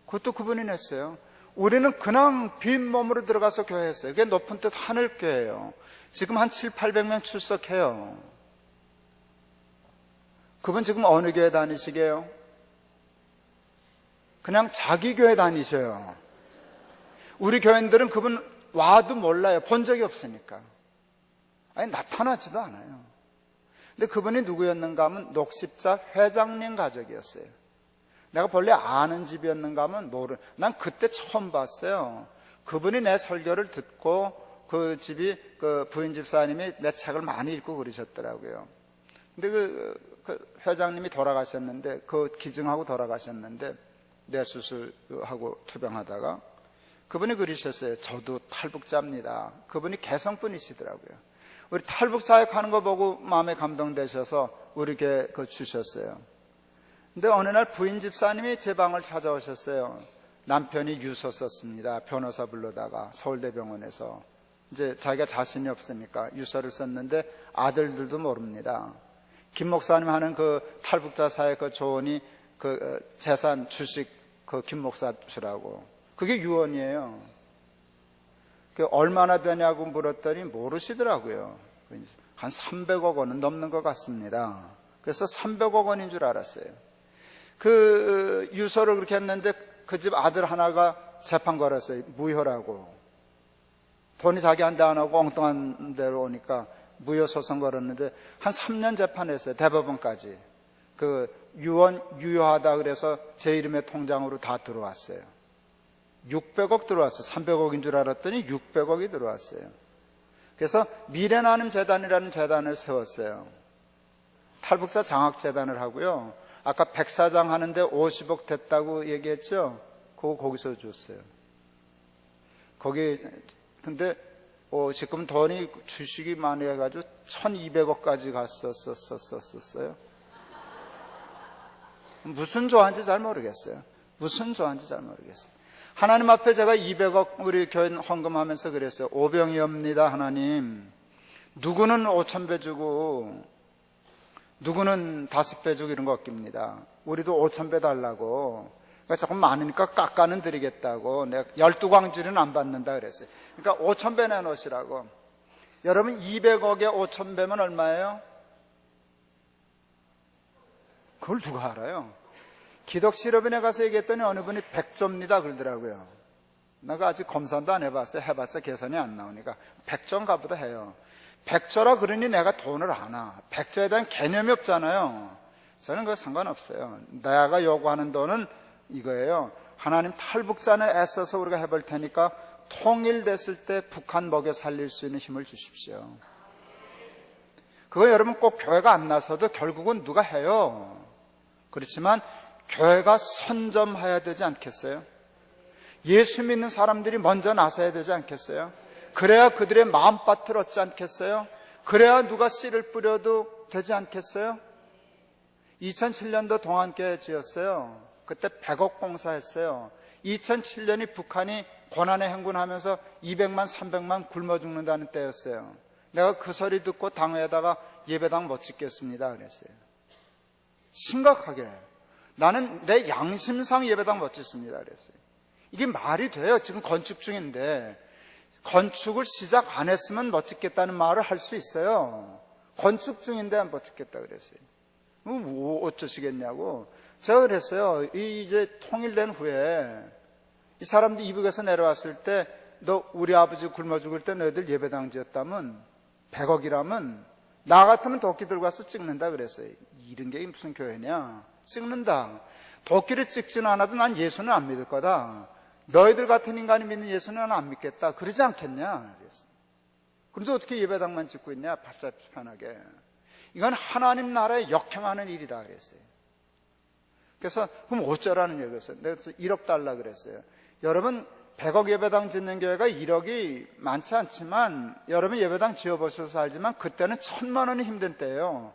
A: 그것도 그분이 냈어요. 우리는 그냥 빈 몸으로 들어가서 교회 했어요. 그게 높은 뜻 하늘교회예요. 지금 한 7, 800명 출석해요. 그분 지금 어느 교회 다니시게요? 그냥 자기 교회 다니셔요. 우리 교인들은 그분 와도 몰라요. 본 적이 없으니까. 아니 나타나지도 않아요. 근데 그분이 누구였는가 하면 녹십자 회장님 가족이었어요. 내가 본래 아는 집이었는가 하면 난 그때 처음 봤어요. 그분이 내 설교를 듣고 그 집이 그 부인 집사님이 내 책을 많이 읽고 그러셨더라고요. 근데 그 회장님이 돌아가셨는데 그 기증하고 돌아가셨는데 뇌수술하고 투병하다가 그분이 그러셨어요. 저도 탈북자입니다. 그분이 개성분이시더라고요. 우리 탈북 사역하는 거 보고 마음에 감동되셔서 우리에게 그 주셨어요. 근데 어느 날 부인 집사님이 제 방을 찾아오셨어요. 남편이 유서 썼습니다. 변호사 불러다가 서울대병원에서. 이제 자기가 자신이 없으니까 유서를 썼는데 아들들도 모릅니다. 김 목사님 하는 그 탈북자 사역 그 조언이 그 재산 주식 그 김 목사 주라고. 그게 유언이에요. 그 얼마나 되냐고 물었더니 모르시더라고요. 한 300억 원은 넘는 것 같습니다. 그래서 300억 원인 줄 알았어요. 그 유서를 그렇게 했는데 그 집 아들 하나가 재판 걸었어요. 무효라고. 돈이 자기한테 안 하고 엉뚱한 데로 오니까 무효 소송 걸었는데 한 3년 재판했어요. 대법원까지. 그 유언 유효하다 그래서 제 이름의 통장으로 다 들어왔어요. 600억 들어왔어요. 300억인 줄 알았더니 600억이 들어왔어요. 그래서 미래나눔 재단이라는 재단을 세웠어요. 탈북자 장학재단을 하고요. 아까 백사장 하는데 50억 됐다고 얘기했죠? 그거 거기서 줬어요. 거기 근데 지금 돈이 주식이 많이 해가지고 1200억까지 갔었어요. 무슨 조화인지 잘 모르겠어요. 무슨 조화인지 잘 모르겠어요. 하나님 앞에 제가 200억 우리 교회 헌금하면서 그랬어요. 오병이옵니다 하나님. 누구는 5,000배 주고 누구는 5배 주고 이런 거 없깁니다. 우리도 5,000배 달라고. 그러니까 조금 많으니까 깎아는 드리겠다고. 내가 12광주리는 안 받는다 그랬어요. 그러니까 5,000배 내놓으시라고. 여러분 200억에 5,000배면 얼마예요? 그걸 누가 알아요? 기독실업인에 가서 얘기했더니 어느 분이 100조입니다 그러더라고요. 내가 아직 검산도 안 해봤어요. 해봤자 계산이 안 나오니까 100조인가 보다 해요. 100조라 그러니 내가 돈을 아나. 100조에 대한 개념이 없잖아요. 저는 그거 상관없어요. 내가 요구하는 돈은 이거예요. 하나님 탈북자는 애써서 우리가 해볼 테니까 통일됐을 때 북한 먹여 살릴 수 있는 힘을 주십시오. 그거 여러분 꼭 교회가 안 나서도 결국은 누가 해요. 그렇지만 교회가 선점해야 되지 않겠어요? 예수 믿는 사람들이 먼저 나서야 되지 않겠어요? 그래야 그들의 마음밭을 얻지 않겠어요? 그래야 누가 씨를 뿌려도 되지 않겠어요? 2007년도 동안교회 지었어요. 그때 100억 봉사했어요. 2007년이 북한이 고난의 행군하면서 200만 300만 굶어 죽는다는 때였어요. 내가 그 소리 듣고 당회에다가 예배당 못 짓겠습니다 그랬어요. 심각하게 나는 내 양심상 예배당 못 짓습니다 그랬어요. 이게 말이 돼요? 지금 건축 중인데 건축을 시작 안 했으면 못 짓겠다는 말을 할 수 있어요. 건축 중인데 못 짓겠다 그랬어요. 뭐 어쩌시겠냐고. 제가 그랬어요. 이제 통일된 후에 이 사람들이 이북에서 내려왔을 때 너 우리 아버지 굶어 죽을 때 너희들 예배당 지었다면 100억이라면 나 같으면 도끼 들고 와서 찍는다 그랬어요. 이런 게 무슨 교회냐. 찍는다. 도끼를 찍지는 않아도 난 예수는 안 믿을 거다. 너희들 같은 인간이 믿는 예수는 난 안 믿겠다. 그러지 않겠냐. 그랬어요. 그런데 어떻게 예배당만 짓고 있냐? 발잡기 편하게. 이건 하나님 나라에 역행하는 일이다 그랬어요. 그래서 그럼 어쩌라는 얘기였어요. 내가 1억 달라 그랬어요. 여러분 100억 예배당 짓는 교회가 1억이 많지 않지만 여러분 예배당 지어보셔서 알지만 그때는 1,000만 원이 힘든 때예요.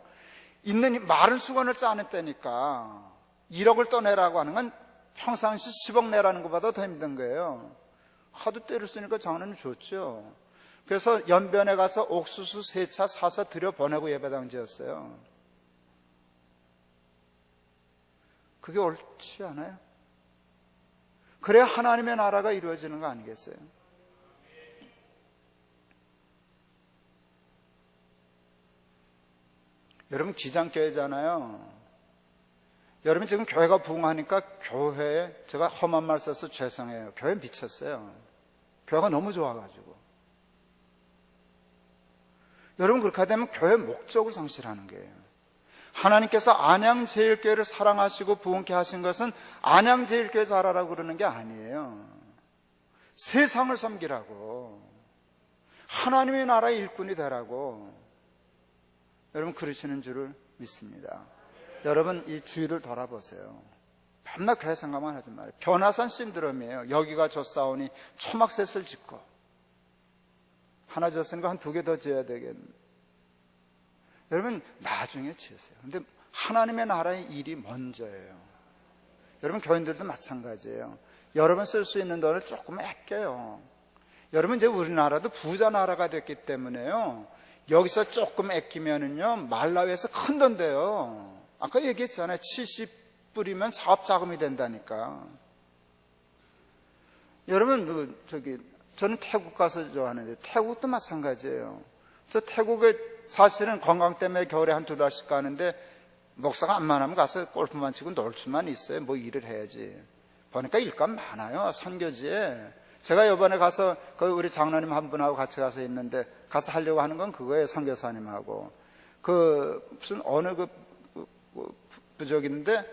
A: 있는 마른 수건을 짜는 때니까 1억을 떠내라고 하는 건 평상시 10억 내라는 것보다 더 힘든 거예요. 하도 때를 쓰니까 장로님 좋죠. 그래서 연변에 가서 옥수수 3차 사서 들여보내고 예배당 지었어요. 그게 옳지 않아요? 그래야 하나님의 나라가 이루어지는 거 아니겠어요? 여러분 기장교회잖아요. 여러분 지금 교회가 부흥하니까 교회에 제가 험한 말 써서 죄송해요. 교회 미쳤어요. 교회가 너무 좋아가지고. 여러분 그렇게 되면 교회 목적을 상실하는 거예요. 하나님께서 안양제일교회를 사랑하시고 부흥케 하신 것은 안양제일교회 잘하라고 그러는 게 아니에요. 세상을 섬기라고, 하나님의 나라의 일꾼이 되라고 여러분 그러시는 줄을 믿습니다. 여러분 이 주위를 돌아보세요. 밤낮 교회 생각만 하지 말아요. 변화산 신드롬이에요. 여기가 졌사오니 초막셋을 짓고, 하나 졌으니까 한 2개 더 지어야 되겠네. 여러분 나중에 지으세요. 근데 하나님의 나라의 일이 먼저예요. 여러분 교인들도 마찬가지예요. 여러분 쓸 수 있는 돈을 조금 아껴요. 여러분 이제 우리나라도 부자 나라가 됐기 때문에요. 여기서 조금 아끼면은요 말라위에서 큰 돈 돼요. 아까 얘기했잖아요. 70불이면 사업 자금이 된다니까. 여러분 저는 태국 가서 좋아하는데 태국도 마찬가지예요. 저 태국에 사실은 건강 때문에 겨울에 한 2달씩 가는데 목사가 안만 하면 가서 골프만 치고 놀 수만 있어요. 뭐 일을 해야지. 보니까 일감 많아요. 선교지에. 제가 이번에 가서 우리 장로님 한 분하고 같이 가서 있는데 가서 하려고 하는 건 그거예요. 선교사님하고. 무슨 어느 부족인데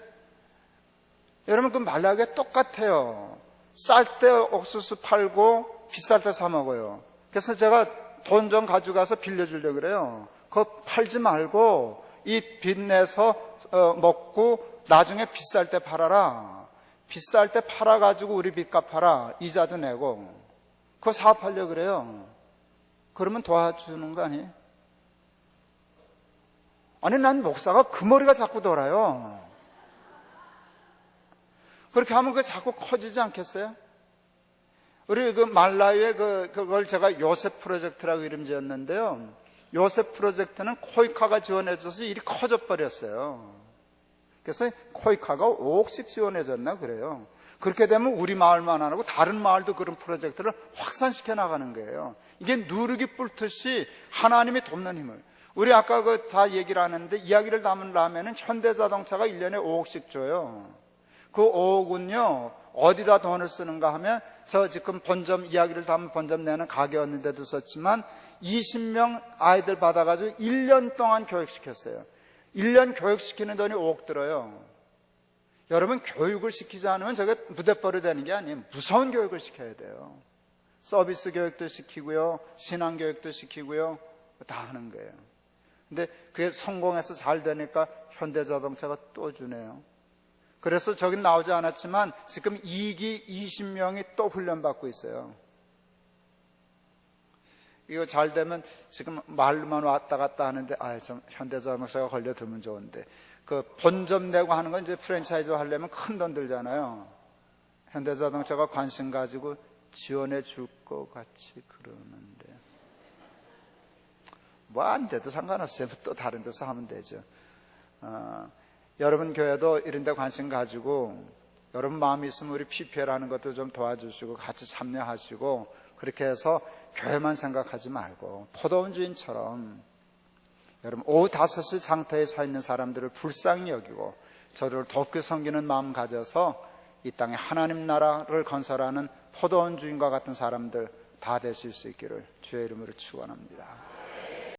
A: 여러분 그 말라게 똑같아요. 쌀 때 옥수수 팔고 비쌀 때 사 먹어요. 그래서 제가 돈 좀 가져가서 빌려주려고 그래요. 그거 팔지 말고 이 빚 내서 먹고 나중에 비쌀 때 팔아라. 비쌀 때 팔아가지고 우리 빚 갚아라. 이자도 내고. 그거 사업하려고 그래요. 그러면 도와주는 거 아니에요? 아니 난 목사가 그 머리가 자꾸 돌아요. 그렇게 하면 그거 자꾸 커지지 않겠어요? 우리 말라위에 그걸 제가 요셉 프로젝트라고 이름 지었는데요. 요셉 프로젝트는 코이카가 지원해줘서 일이 커져 버렸어요. 그래서 코이카가 5억씩 지원해줬나 그래요. 그렇게 되면 우리 마을만 안 하고 다른 마을도 그런 프로젝트를 확산시켜 나가는 거예요. 이게 누르기 뿔듯이 하나님이 돕는 힘을. 우리 아까 다 얘기를 하는데 이야기를 담으려면 현대자동차가 1년에 5억씩 줘요. 그 5억은요 어디다 돈을 쓰는가 하면 저 지금 본점 이야기를 담은 본점 내는 가게였는데도 썼지만 20명 아이들 받아가지고 1년 동안 교육시켰어요. 1년 교육시키는 돈이 5억 들어요. 여러분 교육을 시키지 않으면 저게 무대벌이 되는 게 아니에요. 무서운 교육을 시켜야 돼요. 서비스 교육도 시키고요, 신앙 교육도 시키고요, 다 하는 거예요. 근데 그게 성공해서 잘 되니까 현대자동차가 또 주네요. 그래서 저긴 나오지 않았지만 지금 2기 20명이 또 훈련받고 있어요. 이거 잘 되면 지금 말로만 왔다 갔다 하는데 좀 현대자동차가 걸려들면 좋은데 그 본점 내고 하는 건 이제 프랜차이즈 하려면 큰 돈 들잖아요. 현대자동차가 관심 가지고 지원해 줄 것 같이 그러는데 뭐 안 돼도 상관없어요. 또 다른 데서 하면 되죠. 여러분 교회도 이런 데 관심 가지고 여러분 마음이 있으면 우리 PPL하는 것도 좀 도와주시고 같이 참여하시고 그렇게 해서 교회만 생각하지 말고 포도원 주인처럼 여러분 오후 5시 장터에 서 있는 사람들을 불쌍히 여기고 저를 돕게 섬기는 마음 가져서 이 땅에 하나님 나라를 건설하는 포도원 주인과 같은 사람들 다 되실 수 있기를 주의 이름으로 축원합니다.